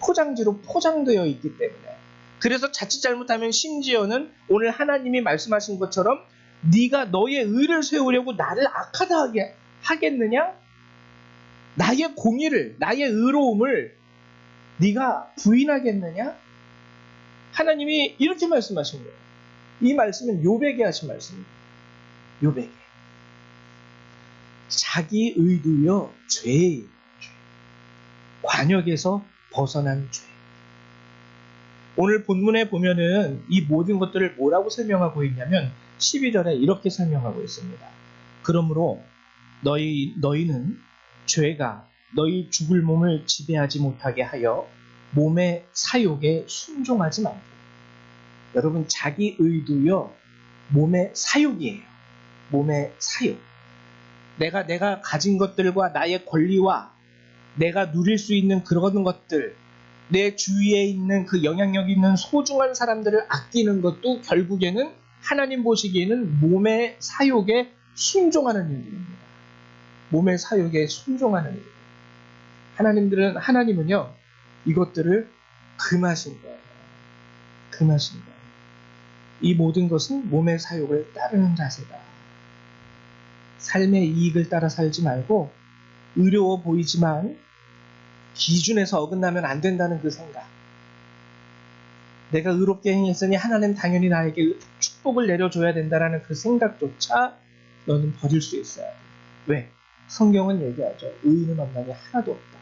[SPEAKER 1] 포장지로 포장되어 있기 때문에. 그래서 자칫 잘못하면 심지어는 오늘 하나님이 말씀하신 것처럼 네가 너의 의를 세우려고 나를 악하다 하겠느냐? 나의 공의를, 나의 의로움을 네가 부인하겠느냐? 하나님이 이렇게 말씀하신 거예요. 이 말씀은 욥에게 하신 말씀입니다. 욥에게. 자기 의도요, 죄예요. 관역에서 벗어난 죄. 오늘 본문에 보면은 이 모든 것들을 뭐라고 설명하고 있냐면 12절에 이렇게 설명하고 있습니다. 그러므로 너희는 죄가 너희 죽을 몸을 지배하지 못하게 하여 몸의 사욕에 순종하지 말고. 여러분, 자기 의도요, 몸의 사욕이에요. 몸의 사욕. 내가 가진 것들과 나의 권리와 내가 누릴 수 있는 그런 것들, 내 주위에 있는 그 영향력 있는 소중한 사람들을 아끼는 것도 결국에는 하나님 보시기에는 몸의 사욕에 순종하는 일들입니다. 몸의 사욕에 순종하는 일. 하나님은요, 이것들을 금하신 거예요. 금하신 거예요. 이 모든 것은 몸의 사욕을 따르는 자세다. 삶의 이익을 따라 살지 말고 의로워 보이지만 기준에서 어긋나면 안 된다는 그 생각. 내가 의롭게 행했으니 하나님 당연히 나에게 축복을 내려줘야 된다는 그 생각조차 너는 버릴 수 있어야 돼. 왜? 성경은 얘기하죠. 의인은 없나니 하나도 없다.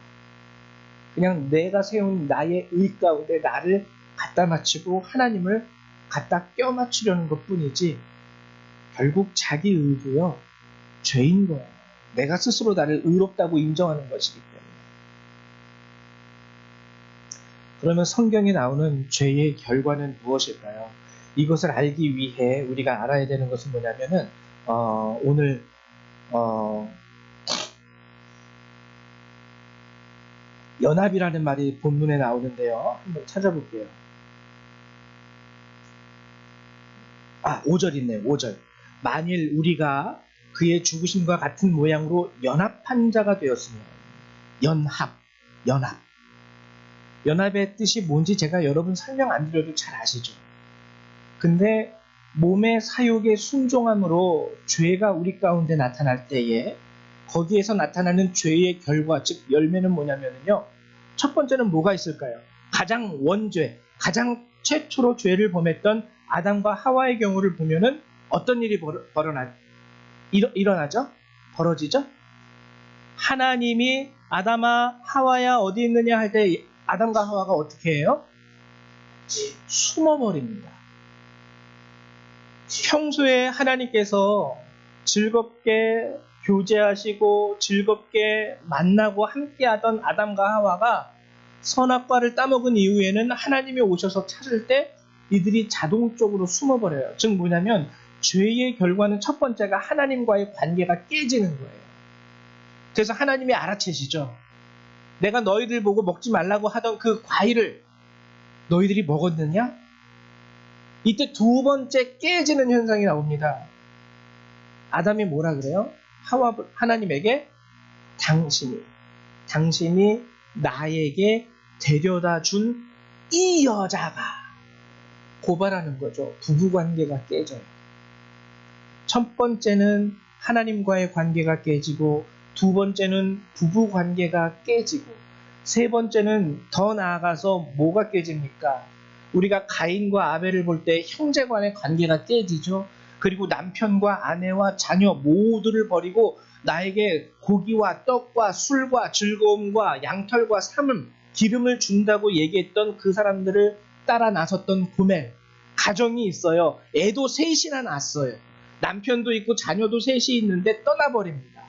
[SPEAKER 1] 그냥 내가 세운 나의 의 가운데 나를 갖다 맞추고 하나님을 갖다 껴 맞추려는 것뿐이지 결국 자기 의도요, 죄인 거예요. 내가 스스로 나를 의롭다고 인정하는 것이기 때문에. 그러면 성경에 나오는 죄의 결과는 무엇일까요? 이것을 알기 위해 우리가 알아야 되는 것은 뭐냐면은 오늘 연합이라는 말이 본문에 나오는데요. 한번 찾아볼게요. 5절 있네요. 5절. 만일 우리가 그의 죽으심과 같은 모양으로 연합한 자가 되었으면. 연합. 연합의 뜻이 뭔지 제가 여러분 설명 안 드려도 잘 아시죠? 근데 몸의 사욕에 순종함으로 죄가 우리 가운데 나타날 때에 거기에서 나타나는 죄의 결과, 즉 열매는 뭐냐면요. 첫 번째는 뭐가 있을까요? 가장 원죄, 가장 최초로 죄를 범했던 아담과 하와의 경우를 보면은 어떤 일이 일어나죠? 벌어지죠? 하나님이 아담아, 하와야 어디 있느냐 할 때 아담과 하와가 어떻게 해요? 숨어버립니다. 평소에 하나님께서 즐겁게 교제하시고 즐겁게 만나고 함께하던 아담과 하와가 선악과를 따먹은 이후에는 하나님이 오셔서 찾을 때 이들이 자동적으로 숨어버려요. 즉 뭐냐면 죄의 결과는 첫 번째가 하나님과의 관계가 깨지는 거예요. 그래서 하나님이 알아채시죠. 내가 너희들 보고 먹지 말라고 하던 그 과일을 너희들이 먹었느냐? 이때 두 번째 깨지는 현상이 나옵니다. 아담이 뭐라 그래요? 하나님에게 당신이 나에게 데려다 준 이 여자가 고발하는 거죠. 부부관계가 깨져요. 첫 번째는 하나님과의 관계가 깨지고, 두 번째는 부부관계가 깨지고, 세 번째는 더 나아가서 뭐가 깨집니까? 우리가 가인과 아벨을 볼 때 형제 간의 관계가 깨지죠. 그리고 남편과 아내와 자녀 모두를 버리고 나에게 고기와 떡과 술과 즐거움과 양털과 삼음, 기름을 준다고 얘기했던 그 사람들을 따라 나섰던 고멜. 가정이 있어요. 애도 셋이나 낳았어요. 남편도 있고 자녀도 셋이 있는데 떠나버립니다.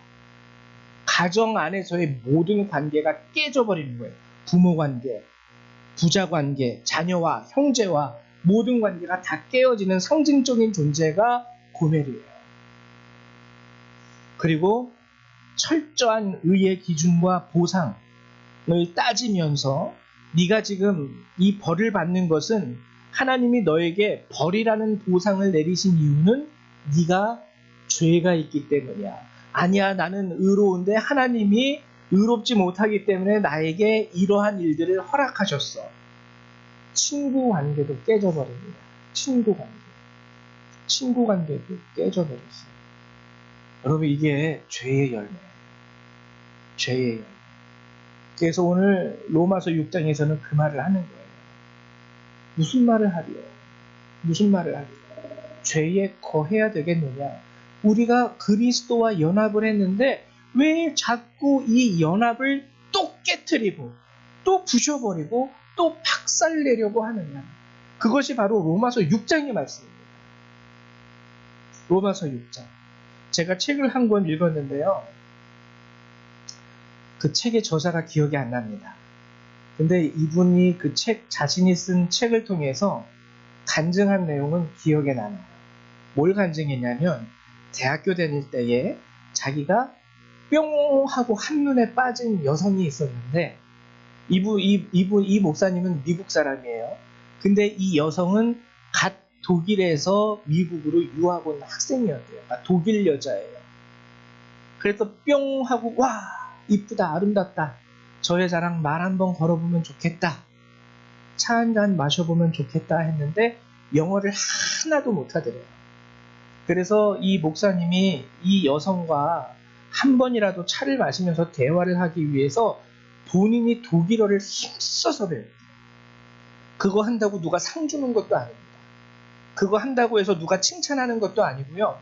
[SPEAKER 1] 가정 안에서의 모든 관계가 깨져버리는 거예요. 부모 관계, 부자 관계, 자녀와 형제와 모든 관계가 다 깨어지는 상징적인 존재가 고멜이에요. 그리고 철저한 의의 기준과 보상을 따지면서 네가 지금 이 벌을 받는 것은 하나님이 너에게 벌이라는 보상을 내리신 이유는 네가 죄가 있기 때문이야. 아니야, 나는 의로운데 하나님이 의롭지 못하기 때문에 나에게 이러한 일들을 허락하셨어. 친구 관계도 깨져버립니다. 친구 관계도 깨져버렸어요. 여러분, 이게 죄의 열매예요. 죄의 열매. 그래서 오늘 로마서 6장에서는 그 말을 하는 거예요. 무슨 말을 하리요? 무슨 말을 하리요? 죄에 거해야 되겠느냐? 우리가 그리스도와 연합을 했는데 왜 자꾸 이 연합을 또 깨트리고 또 부셔버리고 또 박살내려고 하느냐? 그것이 바로 로마서 6장의 말씀입니다. 로마서 6장. 제가 책을 한 권 읽었는데요. 그 책의 저자가 기억이 안 납니다. 근데 이분이 그 책, 자신이 쓴 책을 통해서 간증한 내용은 기억에 남아요. 뭘 간증했냐면, 대학교 다닐 때에 자기가 뿅 하고 한눈에 빠진 여성이 있었는데, 이 목사님은 미국 사람이에요. 근데 이 여성은 갓 독일에서 미국으로 유학 온 학생이었대요. 그러니까 독일 여자예요. 그래서 뿅 하고, 와, 이쁘다, 아름답다. 저 여자랑 말 한번 걸어보면 좋겠다. 차 한잔 마셔보면 좋겠다 했는데 영어를 하나도 못하더래요. 그래서 이 목사님이 이 여성과 한 번이라도 차를 마시면서 대화를 하기 위해서 본인이 독일어를 힘써서 배워요. 그거 한다고 누가 상 주는 것도 아닙니다. 그거 한다고 해서 누가 칭찬하는 것도 아니고요.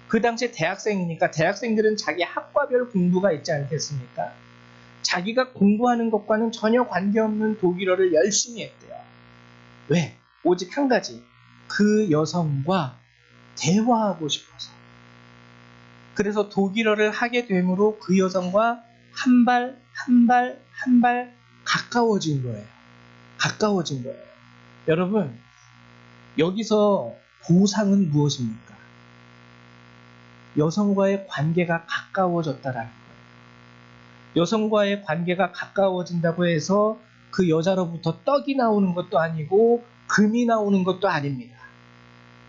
[SPEAKER 1] 그 당시에 대학생이니까 대학생들은 자기 학과별 공부가 있지 않겠습니까? 자기가 공부하는 것과는 전혀 관계없는 독일어를 열심히 했대요. 왜? 오직 한 가지. 그 여성과 대화하고 싶어서. 그래서 독일어를 하게 되므로 그 여성과 한 발 가까워진 거예요. 가까워진 거예요. 여러분, 여기서 보상은 무엇입니까? 여성과의 관계가 가까워졌다라는 거예요. 여성과의 관계가 가까워진다고 해서 그 여자로부터 떡이 나오는 것도 아니고 금이 나오는 것도 아닙니다.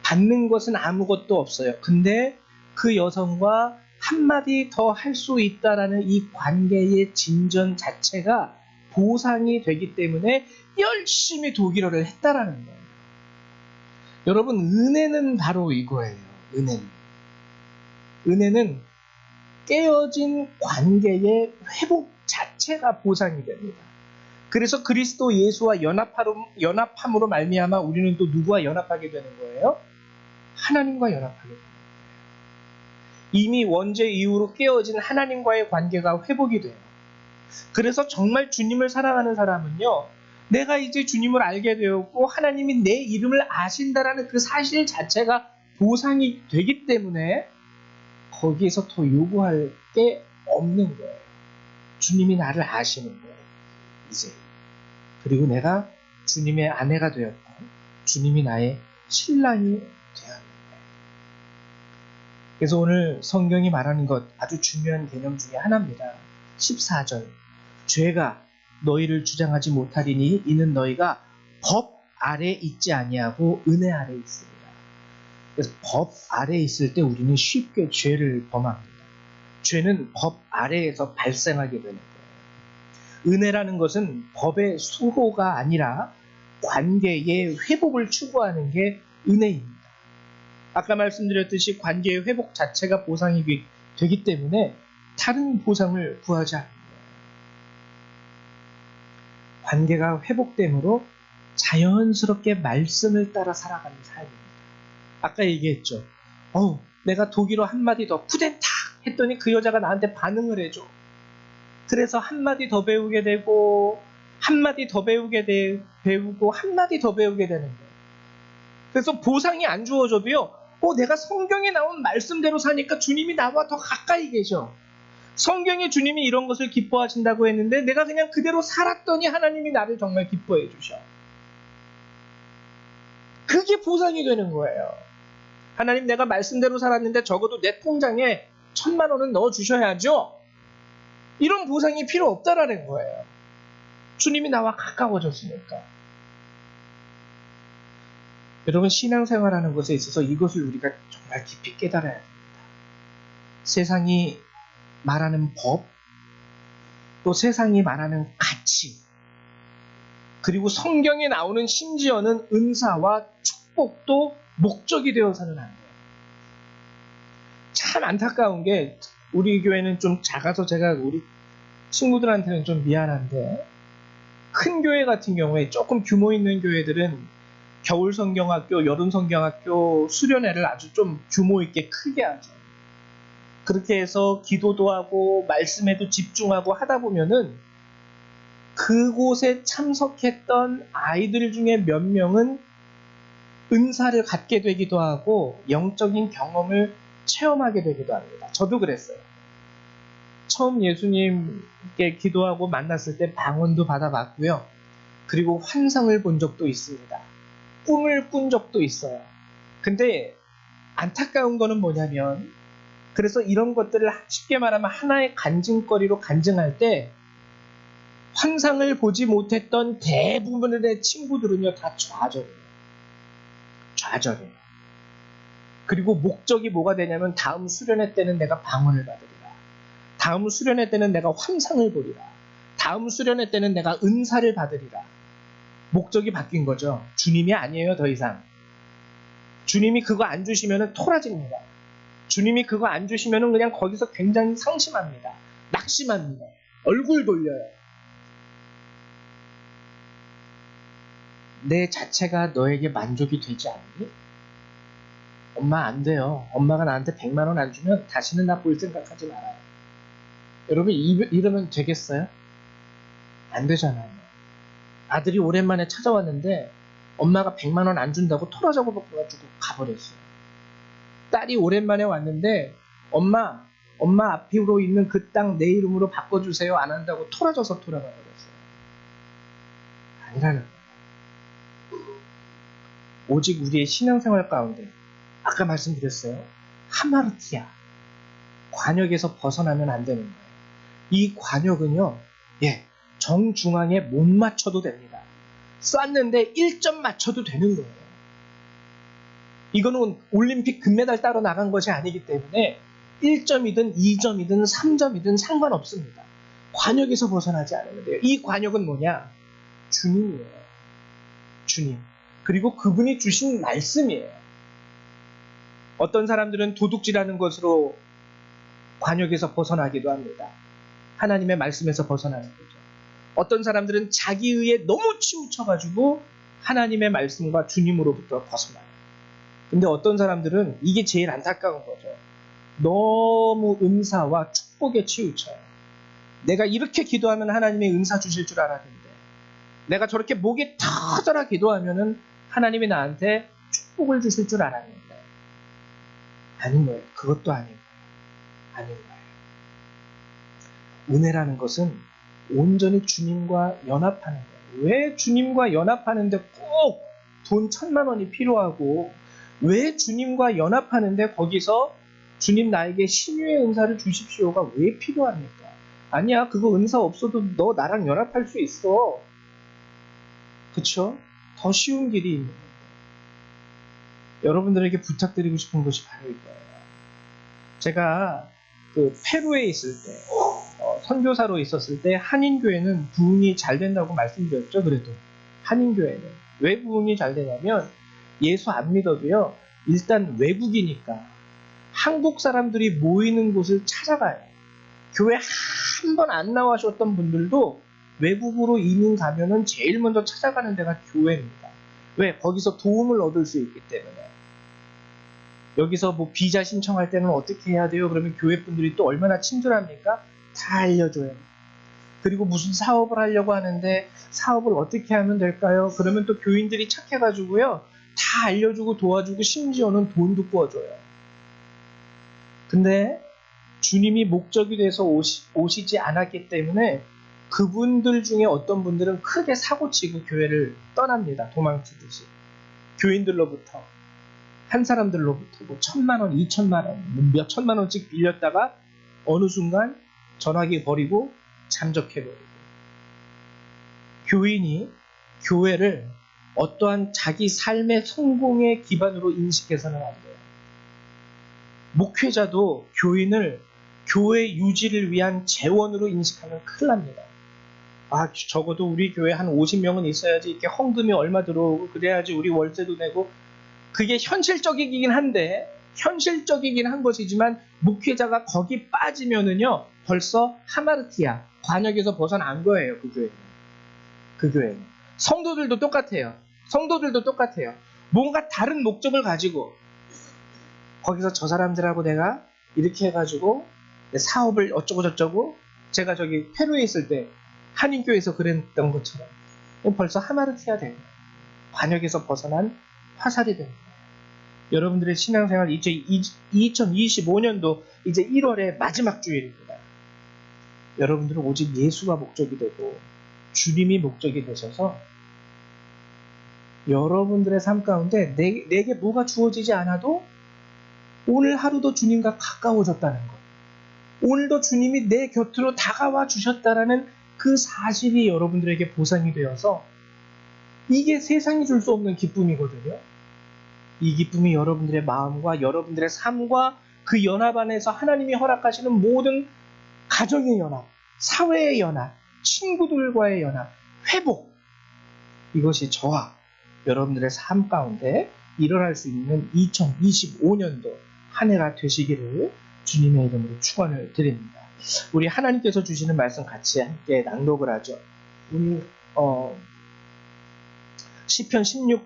[SPEAKER 1] 받는 것은 아무것도 없어요. 근데 그 여성과 한마디 더 할 수 있다라는 이 관계의 진전 자체가 보상이 되기 때문에 열심히 독일어를 했다라는 거예요. 여러분, 은혜는 바로 이거예요. 은혜는 깨어진 관계의 회복 자체가 보상이 됩니다. 그래서 그리스도 예수와 연합함으로 말미암아 우리는 또 누구와 연합하게 되는 거예요? 하나님과 연합하게 되는 거예요. 이미 원죄 이후로 깨어진 하나님과의 관계가 회복이 돼요. 그래서 정말 주님을 사랑하는 사람은요, 내가 이제 주님을 알게 되었고 하나님이 내 이름을 아신다라는 그 사실 자체가 보상이 되기 때문에 거기에서 더 요구할 게 없는 거예요. 주님이 나를 아시는 거예요. 이제. 그리고 내가 주님의 아내가 되었고 주님이 나의 신랑이 되었는 거예요. 그래서 오늘 성경이 말하는 것 아주 중요한 개념 중에 하나입니다. 14절. 죄가 너희를 주장하지 못하리니 이는 너희가 법 아래 있지 아니하고 은혜 아래 있습니다. 그래서 법 아래 있을 때 우리는 쉽게 죄를 범합니다. 죄는 법 아래에서 발생하게 되는 거예요. 은혜라는 것은 법의 수호가 아니라 관계의 회복을 추구하는 게 은혜입니다. 아까 말씀드렸듯이 관계의 회복 자체가 보상이 되기 때문에 다른 보상을 구하지 않는 거예요. 관계가 회복됨으로 자연스럽게 말씀을 따라 살아가는 삶입니다. 아까 얘기했죠. 내가 독일어 한마디 더 쿠덴탁 했더니 그 여자가 나한테 반응을 해줘. 그래서 한마디 더 배우게 되고 한마디 더 배우고 한마디 더 배우게 되는 거예요. 그래서 보상이 안 주어져도요. 내가 성경에 나온 말씀대로 사니까 주님이 나와 더 가까이 계셔. 성경에 주님이 이런 것을 기뻐하신다고 했는데 내가 그냥 그대로 살았더니 하나님이 나를 정말 기뻐해 주셔. 그게 보상이 되는 거예요. 하나님, 내가 말씀대로 살았는데 적어도 내 통장에 1,000만 원은 넣어 주셔야죠. 이런 보상이 필요 없다라는 거예요. 주님이 나와 가까워졌으니까. 여러분, 신앙생활하는 것에 있어서 이것을 우리가 정말 깊이 깨달아야 됩니다. 세상이 말하는 법, 또 세상이 말하는 가치, 그리고 성경에 나오는 심지어는 은사와 축복도 목적이 되어서는 안 돼요. 참 안타까운 게 우리 교회는 좀 작아서 제가 우리 친구들한테는 좀 미안한데, 큰 교회 같은 경우에 조금 규모 있는 교회들은 겨울 성경학교, 여름 성경학교 수련회를 아주 좀 규모 있게 크게 하죠. 그렇게 해서 기도도 하고 말씀에도 집중하고 하다 보면은 그곳에 참석했던 아이들 중에 몇 명은 은사를 갖게 되기도 하고 영적인 경험을 체험하게 되기도 합니다. 저도 그랬어요. 처음 예수님께 기도하고 만났을 때 방언도 받아봤고요. 그리고 환상을 본 적도 있습니다. 꿈을 꾼 적도 있어요. 근데 안타까운 거는 뭐냐면, 그래서 이런 것들을 쉽게 말하면 하나의 간증거리로 간증할 때 환상을 보지 못했던 대부분의 친구들은요, 다 좌절해요. 좌절해요. 그리고 목적이 뭐가 되냐면, 다음 수련회 때는 내가 방언을 받으리라. 다음 수련회 때는 내가 환상을 보리라. 다음 수련회 때는 내가 은사를 받으리라. 목적이 바뀐 거죠. 주님이 아니에요, 더 이상. 주님이 그거 안 주시면 토라집니다. 주님이 그거 안 주시면 그냥 거기서 굉장히 상심합니다. 낙심합니다. 얼굴 돌려요. 내 자체가 너에게 만족이 되지 않니? 엄마 안 돼요. 엄마가 나한테 100만 원 안 주면 다시는 나 볼 생각하지 말아요. 여러분, 이러면 되겠어요? 안 되잖아요. 아들이 오랜만에 찾아왔는데 엄마가 100만 원 안 준다고 토라져고 가지고 가버렸어요. 딸이 오랜만에 왔는데 엄마 앞으로 있는 그 땅 내 이름으로 바꿔주세요 안 한다고 토라져서 돌아가 버렸어요. 아니라는 거예요. 오직 우리의 신앙생활 가운데 아까 말씀드렸어요. 하마르티아, 관역에서 벗어나면 안 되는 거예요. 이 관역은요, 정중앙에 못 맞춰도 됩니다. 쐈는데 1점 맞춰도 되는 거예요. 이거는 올림픽 금메달 따러 나간 것이 아니기 때문에 1점이든 2점이든 3점이든 상관없습니다. 관역에서 벗어나지 않으면 돼요. 이 관역은 뭐냐? 주님이에요. 주님. 그리고 그분이 주신 말씀이에요. 어떤 사람들은 도둑질하는 것으로 관역에서 벗어나기도 합니다. 하나님의 말씀에서 벗어나는 거죠. 어떤 사람들은 자기의에 너무 치우쳐가지고 하나님의 말씀과 주님으로부터 벗어나요. 근데 어떤 사람들은 이게 제일 안타까운 거죠. 너무 은사와 축복에 치우쳐요. 내가 이렇게 기도하면 하나님의 은사 주실 줄 알았는데, 내가 저렇게 목이 터져라 기도하면은 하나님이 나한테 축복을 주실 줄 알았는데, 아닌 거예요. 그것도 아닌 거예요. 아닌 거예요. 은혜라는 것은 온전히 주님과 연합하는 거예요. 왜 주님과 연합하는데 꼭 돈 1,000만 원이 필요하고, 왜 주님과 연합하는데 거기서 주님 나에게 신유의 은사를 주십시오가 왜 필요합니까? 아니야, 그거 은사 없어도 너 나랑 연합할 수 있어. 그쵸? 더 쉬운 길이 있는 거예요. 여러분들에게 부탁드리고 싶은 것이 바로 이거예요. 제가 그 페루에 있을 때 선교사로 있었을 때 한인교회는 부흥이 잘 된다고 말씀드렸죠. 그래도 한인교회는 왜 부흥이 잘 되냐면 예수 안 믿어도요. 일단 외국이니까 한국 사람들이 모이는 곳을 찾아가요. 교회 한 번 안 나와셨던 분들도 외국으로 이민 가면은 제일 먼저 찾아가는 데가 교회입니다. 왜? 거기서 도움을 얻을 수 있기 때문에. 여기서 뭐 비자 신청할 때는 어떻게 해야 돼요? 그러면 교회 분들이 또 얼마나 친절합니까? 다 알려줘요. 그리고 무슨 사업을 하려고 하는데 사업을 어떻게 하면 될까요? 그러면 또 교인들이 착해가지고요. 다 알려주고 도와주고 심지어는 돈도 구워줘요. 근데 주님이 목적이 돼서 오시지 않았기 때문에 그분들 중에 어떤 분들은 크게 사고치고 교회를 떠납니다. 도망치듯이. 교인들로부터. 한 사람들로부터 뭐 1,000만 원, 2,000만 원, 몇 천만 원씩 빌렸다가 어느 순간 전화기 버리고 잠적해버리고. 교인이 교회를 어떠한 자기 삶의 성공의 기반으로 인식해서는 안 돼요. 목회자도 교인을 교회 유지를 위한 재원으로 인식하면 큰일 납니다. 아, 적어도 우리 교회 한 50명은 있어야지 이렇게 헌금이 얼마 들어오고 그래야지 우리 월세도 내고. 그게 현실적이긴 한데 현실적이긴 한 것이지만 목회자가 거기 빠지면은요 벌써 하마르티아 관역에서 벗어난 거예요. 그 교회는 성도들도 똑같아요. 뭔가 다른 목적을 가지고 거기서 저 사람들하고 내가 이렇게 해가지고 사업을 어쩌고 저쩌고. 제가 저기 페루에 있을 때 한인교회에서 그랬던 것처럼 벌써 하마르티아 되고 관역에서 벗어난 화살이 됩니다. 여러분들의 신앙생활 이제 2025년도 이제 1월의 마지막 주일입니다. 여러분들은 오직 예수가 목적이 되고 주님이 목적이 되셔서 여러분들의 삶 가운데 내게 뭐가 주어지지 않아도 오늘 하루도 주님과 가까워졌다는 것, 오늘도 주님이 내 곁으로 다가와 주셨다라는 그 사실이 여러분들에게 보상이 되어서 이게 세상이 줄 수 없는 기쁨이거든요. 이 기쁨이 여러분들의 마음과 여러분들의 삶과 그 연합 안에서 하나님이 허락하시는 모든 가정의 연합, 사회의 연합, 친구들과의 연합, 회복, 이것이 저와 여러분들의 삶 가운데 일어날 수 있는 2025년도 한 해가 되시기를 주님의 이름으로 축원을 드립니다. 우리 하나님께서 주시는 말씀 같이 함께 낭독을 하죠. 우리 시편 16편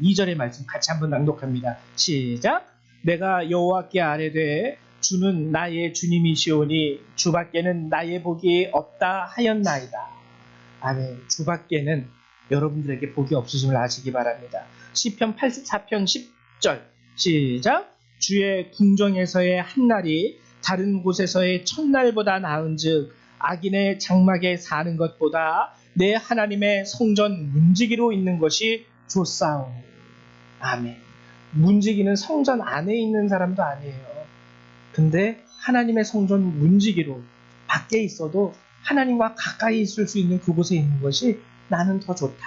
[SPEAKER 1] 2절의 말씀 같이 한번 낭독합니다. 시작. 내가 여호와께 아뢰되 주는 나의 주님이시오니 주밖에는 나의 복이 없다 하였나이다. 아멘. 주밖에는 여러분들에게 복이 없으심을 아시기 바랍니다. 시편 84편 10절 시작. 주의 궁정에서의 한날이 다른 곳에서의 첫날보다 나은즉 악인의 장막에 사는 것보다 내 하나님의 성전 문지기로 있는 것이 좋사오니. 아멘. 문지기는 성전 안에 있는 사람도 아니에요. 근데 하나님의 성전 문지기로 밖에 있어도 하나님과 가까이 있을 수 있는 그곳에 있는 것이 나는 더 좋다.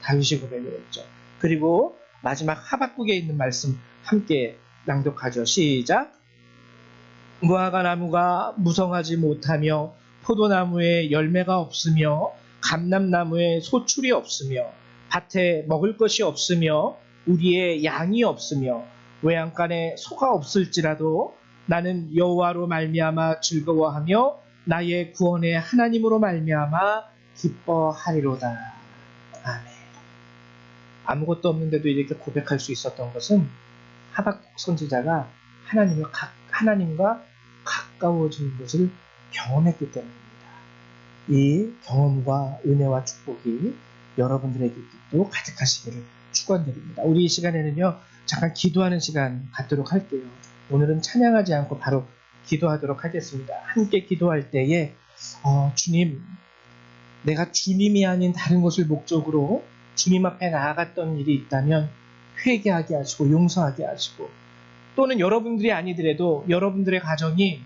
[SPEAKER 1] 다윗이 고백을 했죠. 그리고 마지막 하박국에 있는 말씀 함께 낭독하죠. 시작. 무화과 나무가 무성하지 못하며 포도나무에 열매가 없으며 감람나무에 소출이 없으며 밭에 먹을 것이 없으며 우리의 양이 없으며 외양간에 소가 없을지라도 나는 여호와로 말미암아 즐거워하며 나의 구원의 하나님으로 말미암아 기뻐하리로다. 아멘. 아무것도 없는데도 이렇게 고백할 수 있었던 것은 하박국 선지자가 하나님과 가까워지는 것을 경험했기 때문입니다. 이 경험과 은혜와 축복이 여러분들에게도 가득하시기를 축원드립니다. 우리 이 시간에는요 잠깐 기도하는 시간 갖도록 할게요. 오늘은 찬양하지 않고 바로 기도하도록 하겠습니다. 함께 기도할 때에 주님, 내가 주님이 아닌 다른 것을 목적으로 주님 앞에 나아갔던 일이 있다면 회개하게 하시고 용서하게 하시고, 또는 여러분들이 아니더라도 여러분들의 가정이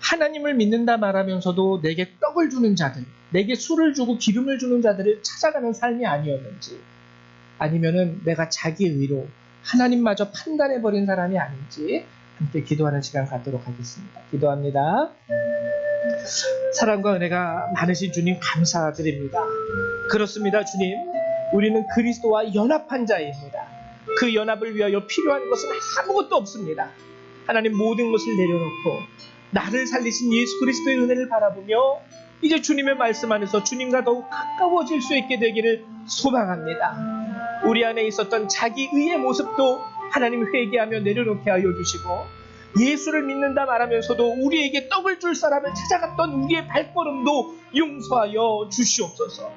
[SPEAKER 1] 하나님을 믿는다 말하면서도 내게 떡을 주는 자들, 내게 술을 주고 기름을 주는 자들을 찾아가는 삶이 아니었는지, 아니면은 내가 자기 의로 하나님마저 판단해버린 사람이 아닌지 함께 기도하는 시간 갖도록 하겠습니다. 기도합니다. 사랑과 은혜가 많으신 주님 감사드립니다. 그렇습니다, 주님. 우리는 그리스도와 연합한 자입니다. 그 연합을 위하여 필요한 것은 아무것도 없습니다. 하나님, 모든 것을 내려놓고 나를 살리신 예수 그리스도의 은혜를 바라보며 이제 주님의 말씀 안에서 주님과 더욱 가까워질 수 있게 되기를 소망합니다. 우리 안에 있었던 자기의의 모습도 하나님 회개하며 내려놓게 하여 주시고, 예수를 믿는다 말하면서도 우리에게 떡을 줄 사람을 찾아갔던 우리의 발걸음도 용서하여 주시옵소서.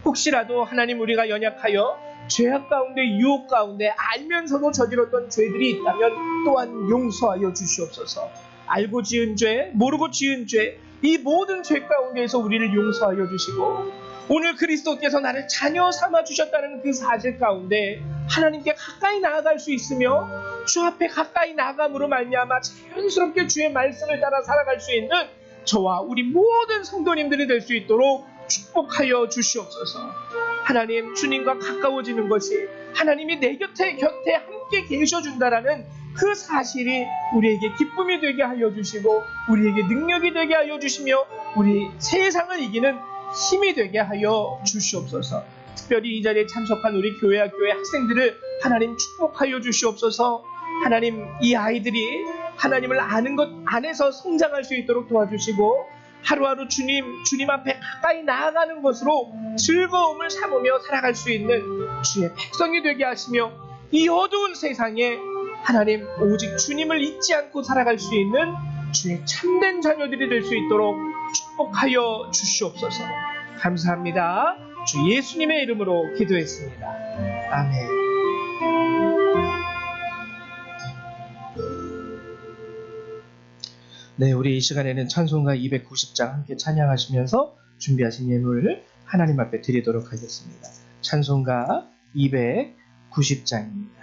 [SPEAKER 1] 혹시라도 하나님, 우리가 연약하여 죄악 가운데 유혹 가운데 알면서도 저질렀던 죄들이 있다면 또한 용서하여 주시옵소서. 알고 지은 죄, 모르고 지은 죄, 이 모든 죄 가운데에서 우리를 용서하여 주시고, 오늘 그리스도께서 나를 자녀 삼아 주셨다는 그 사실 가운데 하나님께 가까이 나아갈 수 있으며, 주 앞에 가까이 나아감으로 말미암아 자연스럽게 주의 말씀을 따라 살아갈 수 있는 저와 우리 모든 성도님들이 될 수 있도록 축복하여 주시옵소서. 하나님, 주님과 가까워지는 것이 하나님이 내 곁에 함께 계셔준다라는 그 사실이 우리에게 기쁨이 되게 하여 주시고, 우리에게 능력이 되게 하여 주시며, 우리 세상을 이기는 힘이 되게 하여 주시옵소서. 특별히 이 자리에 참석한 우리 교회 학생들을 하나님 축복하여 주시옵소서. 하나님, 이 아이들이 하나님을 아는 것 안에서 성장할 수 있도록 도와주시고, 하루하루 주님 앞에 가까이 나아가는 것으로 즐거움을 삼으며 살아갈 수 있는 주의 백성이 되게 하시며, 이 어두운 세상에 하나님, 오직 주님을 잊지 않고 살아갈 수 있는 주의 참된 자녀들이 될 수 있도록 축복하여 주시옵소서. 감사합니다. 주 예수님의 이름으로 기도했습니다. 아멘. 네, 우리 이 시간에는 찬송가 290장 함께 찬양하시면서 준비하신 예물을 하나님 앞에 드리도록 하겠습니다. 찬송가 290장입니다.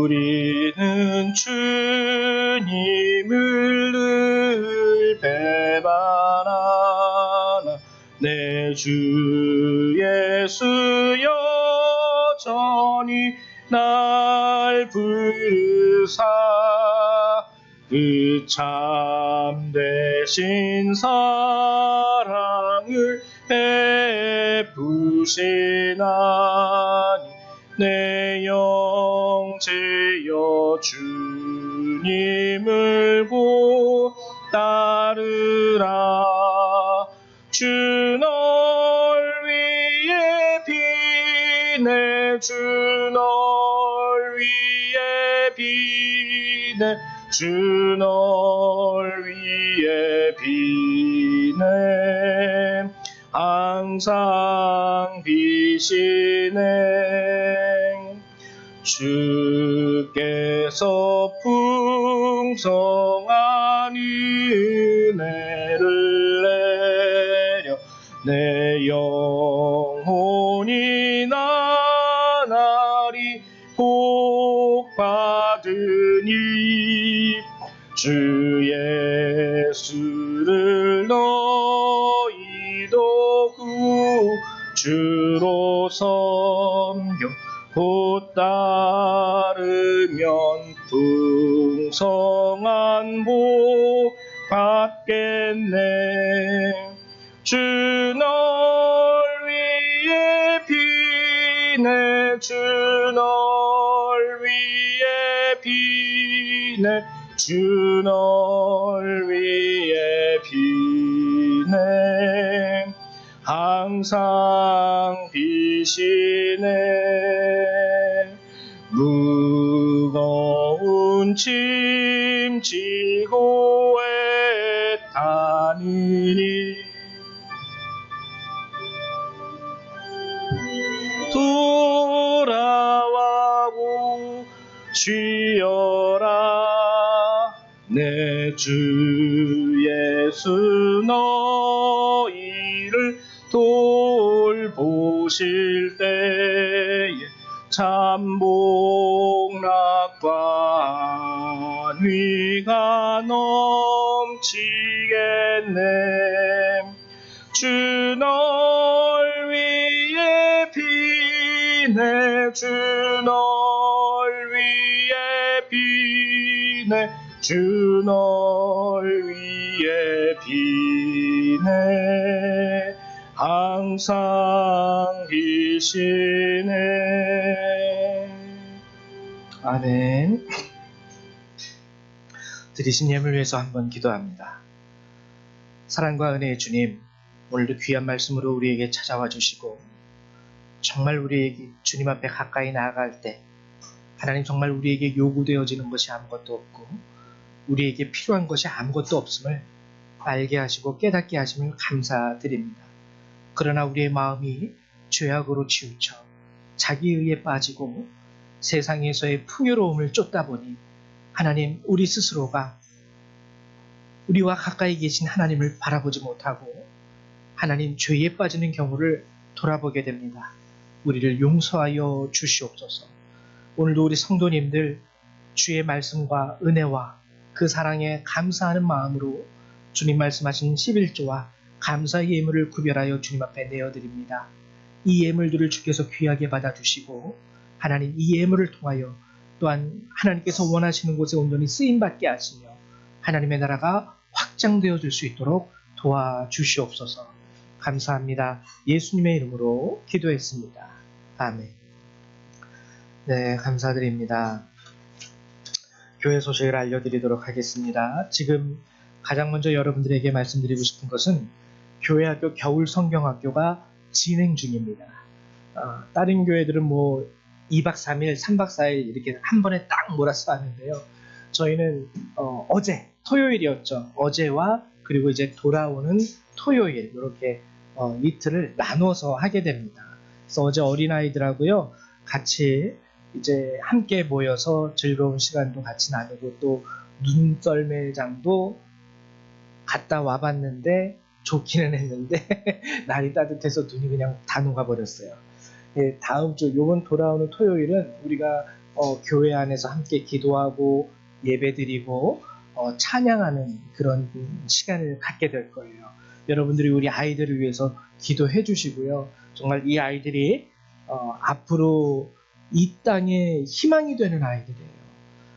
[SPEAKER 1] 우리는 주님을 늘 배반하나 내 주 예수 여전히 날 부르사 그 참되신 사랑을 베푸시나니 내 영제여 주님을 곧 따르라. 주 널 위해 비네 주 널 위해 비네 주 널 위해 비네 항상 비시네. 주께서 풍성한 은혜를 내려 내 영혼이 나날이 복받으니 주 예수를 너희도 구주로 섬겨 곧 따르면 풍성한 복 받겠네. 주 널 위해 비네 주 널 위해 비네 주 널 위해 비네 항상 비시네. 무거운 짐 지고 애타느니 돌아와고 쉬어라. 내 주 예수 너희를 돌보실 때에 참 복락과 위가 넘치겠네. 주 널 위해 비네. 주 널 위해 비네. 주 널 위해 비네. 항상 비시네. 아멘. 드리신 예물 위해서 한번 기도합니다. 사랑과 은혜의 주님, 오늘도 귀한 말씀으로 우리에게 찾아와 주시고 정말 우리에게 주님 앞에 가까이 나아갈 때 하나님 정말 우리에게 요구되어지는 것이 아무것도 없고 우리에게 필요한 것이 아무것도 없음을 알게 하시고 깨닫게 하심을 감사드립니다. 그러나 우리의 마음이 죄악으로 치우쳐 자기의에 빠지고 세상에서의 풍요로움을 쫓다 보니 하나님 우리 스스로가 우리와 가까이 계신 하나님을 바라보지 못하고 하나님 죄에 빠지는 경우를 돌아보게 됩니다. 우리를 용서하여 주시옵소서. 오늘도 우리 성도님들 주의 말씀과 은혜와 그 사랑에 감사하는 마음으로 주님 말씀하신 11조와 감사의 예물을 구별하여 주님 앞에 내어드립니다. 이 예물들을 주께서 귀하게 받아주시고 하나님 이 예물을 통하여 또한 하나님께서 원하시는 곳에 온전히 쓰임받게 하시며 하나님의 나라가 확장되어질 수 있도록 도와주시옵소서. 감사합니다. 예수님의 이름으로 기도했습니다. 아멘. 네, 감사드립니다. 교회 소식을 알려드리도록 하겠습니다. 지금 가장 먼저 여러분들에게 말씀드리고 싶은 것은 교회학교 겨울 성경학교가 진행 중입니다. 다른 교회들은 2박 3일, 3박 4일 이렇게 한 번에 딱 몰아서 하는데요. 저희는 어제 토요일이었죠. 어제와 그리고 이제 돌아오는 토요일 이렇게 이틀을 나눠서 하게 됩니다. 그래서 어제 어린아이들하고요 같이 이제 함께 모여서 즐거운 시간도 같이 나누고 또 눈썰매장도 갔다 와봤는데 좋기는 했는데 날이 따뜻해서 눈이 그냥 다 녹아버렸어요. 예, 다음 주 요번 돌아오는 토요일은 우리가 교회 안에서 함께 기도하고 예배드리고 찬양하는 그런 시간을 갖게 될 거예요. 여러분들이 우리 아이들을 위해서 기도해 주시고요. 정말 이 아이들이 앞으로 이 땅에 희망이 되는 아이들이에요.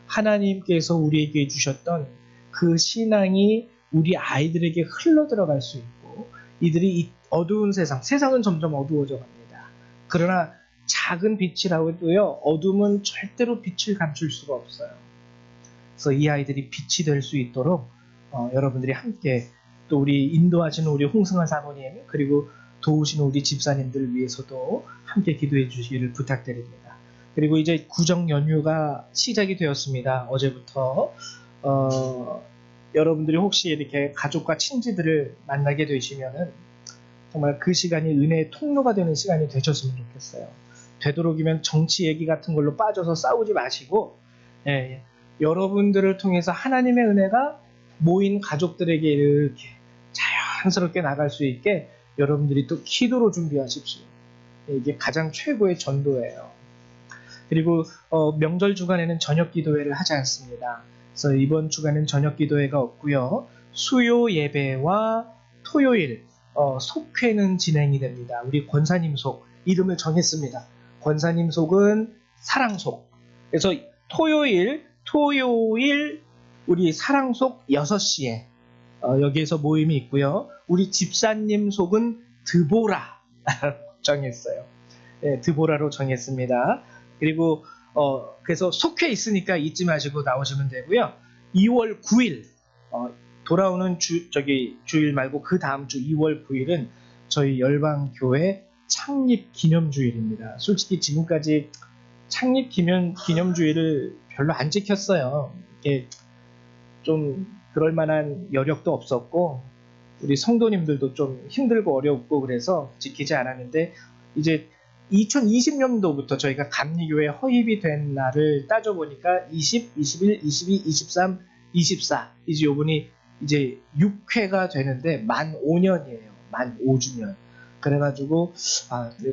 [SPEAKER 1] 하나님께서 우리에게 주셨던 그 신앙이 우리 아이들에게 흘러 들어갈 수 있고 이들이 이 어두운 세상은 점점 어두워져 갑니다. 그러나 작은 빛이라고 해도요 어둠은 절대로 빛을 감출 수가 없어요. 그래서 이 아이들이 빛이 될 수 있도록 여러분들이 함께 또 우리 인도하시는 우리 홍승환 사모님 그리고 도우시는 우리 집사님들 위해서도 함께 기도해 주시기를 부탁드립니다. 그리고 이제 구정 연휴가 시작이 되었습니다. 어제부터 여러분들이 혹시 이렇게 가족과 친지들을 만나게 되시면은 정말 그 시간이 은혜의 통로가 되는 시간이 되셨으면 좋겠어요. 되도록이면 정치 얘기 같은 걸로 빠져서 싸우지 마시고 여러분들을 통해서 하나님의 은혜가 모인 가족들에게 이렇게 자연스럽게 나갈 수 있게 여러분들이 또 기도로 준비하십시오. 이게 가장 최고의 전도예요. 그리고 명절 주간에는 저녁 기도회를 하지 않습니다. 그래서 이번 주간은 저녁 기도회가 없고요. 수요 예배와 토요일 속회는 진행이 됩니다. 우리 권사님 속 이름을 정했습니다. 권사님 속은 사랑속. 그래서 토요일 우리 사랑속 6시에 여기에서 모임이 있고요. 우리 집사님 속은 드보라 정했어요. 네, 드보라로 정했습니다. 그리고 그래서 속회 있으니까 잊지 마시고 나오시면 되고요. 2월 9일 돌아오는 주일 말고 그 다음 주 2월 9일은 저희 열방교회 창립 기념주일입니다. 솔직히 지금까지 창립 기념주일을 별로 안 지켰어요. 이게 좀 그럴 만한 여력도 없었고 우리 성도님들도 좀 힘들고 어렵고 그래서 지키지 않았는데 이제 2020년도부터 저희가 감리교회 허입이 된 날을 따져보니까 20, 21, 22, 23, 24 이제 요번이 이제 6회가 되는데 만 5년이에요. 만 5주년. 그래가지고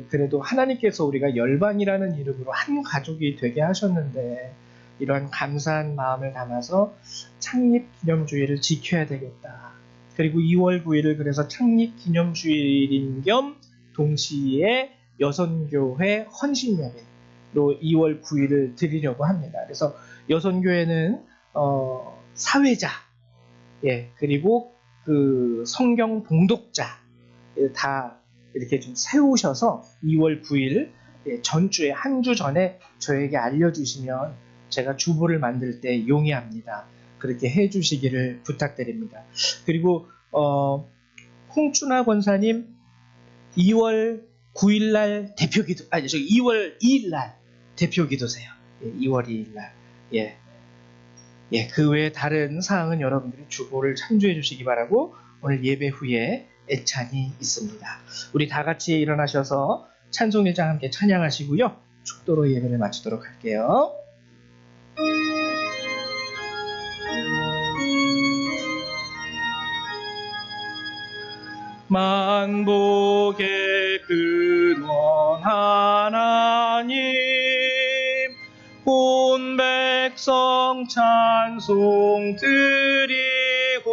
[SPEAKER 1] 그래도 하나님께서 우리가 열방이라는 이름으로 한 가족이 되게 하셨는데 이러한 감사한 마음을 담아서 창립기념주일을 지켜야 되겠다. 그리고 2월 9일을 그래서 창립기념주일인 겸 동시에 여선교회 헌신예배로 2월 9일을 드리려고 합니다. 그래서 여선교회는 사회자, 그리고 그 성경 봉독자 다 이렇게 좀 세우셔서 2월 9일 전주에 한 주 전에 저에게 알려주시면 제가 주보를 만들 때 용이합니다. 그렇게 해주시기를 부탁드립니다. 그리고 홍춘아 권사님 2월 9일 날 대표기도 2월 2일 날 대표기도세요. 2월 2일 날. 그 외에 다른 사항은 여러분들이 주보를 참조해 주시기 바라고 오늘 예배 후에 애찬이 있습니다. 우리 다 같이 일어나셔서 찬송일장 함께 찬양하시고요. 축도로 예배를 마치도록 할게요. 만복의 근원 하나님 온 백성 찬송 드리고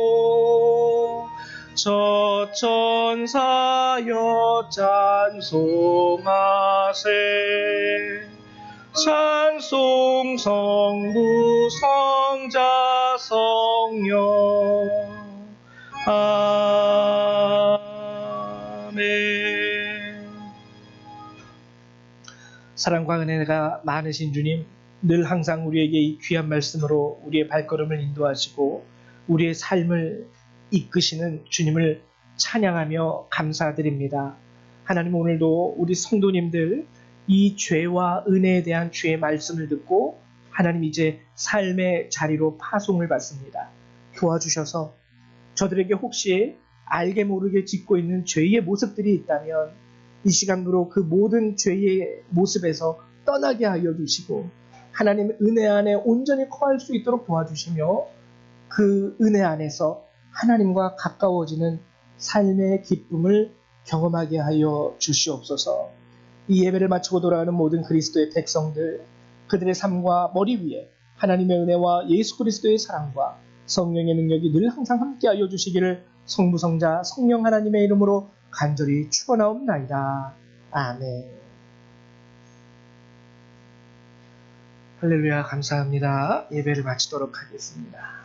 [SPEAKER 1] 저천사여 찬송하세 찬송 성부 성자 성령 아멘. 사랑과 은혜가 많으신 주님, 늘 항상 우리에게 이 귀한 말씀으로 우리의 발걸음을 인도하시고 우리의 삶을 이끄시는 주님을 찬양하며 감사드립니다. 하나님, 오늘도 우리 성도님들 이 죄와 은혜에 대한 주의 말씀을 듣고 하나님 이제 삶의 자리로 파송을 받습니다. 도와주셔서 저들에게 혹시 알게 모르게 짓고 있는 죄의 모습들이 있다면 이 시간으로 그 모든 죄의 모습에서 떠나게 하여 주시고 하나님의 은혜 안에 온전히 거할 수 있도록 도와주시며 그 은혜 안에서 하나님과 가까워지는 삶의 기쁨을 경험하게 하여 주시옵소서. 이 예배를 마치고 돌아가는 모든 그리스도의 백성들, 그들의 삶과 머리 위에 하나님의 은혜와 예수 그리스도의 사랑과 성령의 능력이 늘 항상 함께하여 주시기를 성부 성자 성령 하나님의 이름으로 간절히 축원하옵나이다. 아멘. 할렐루야, 감사합니다. 예배를 마치도록 하겠습니다.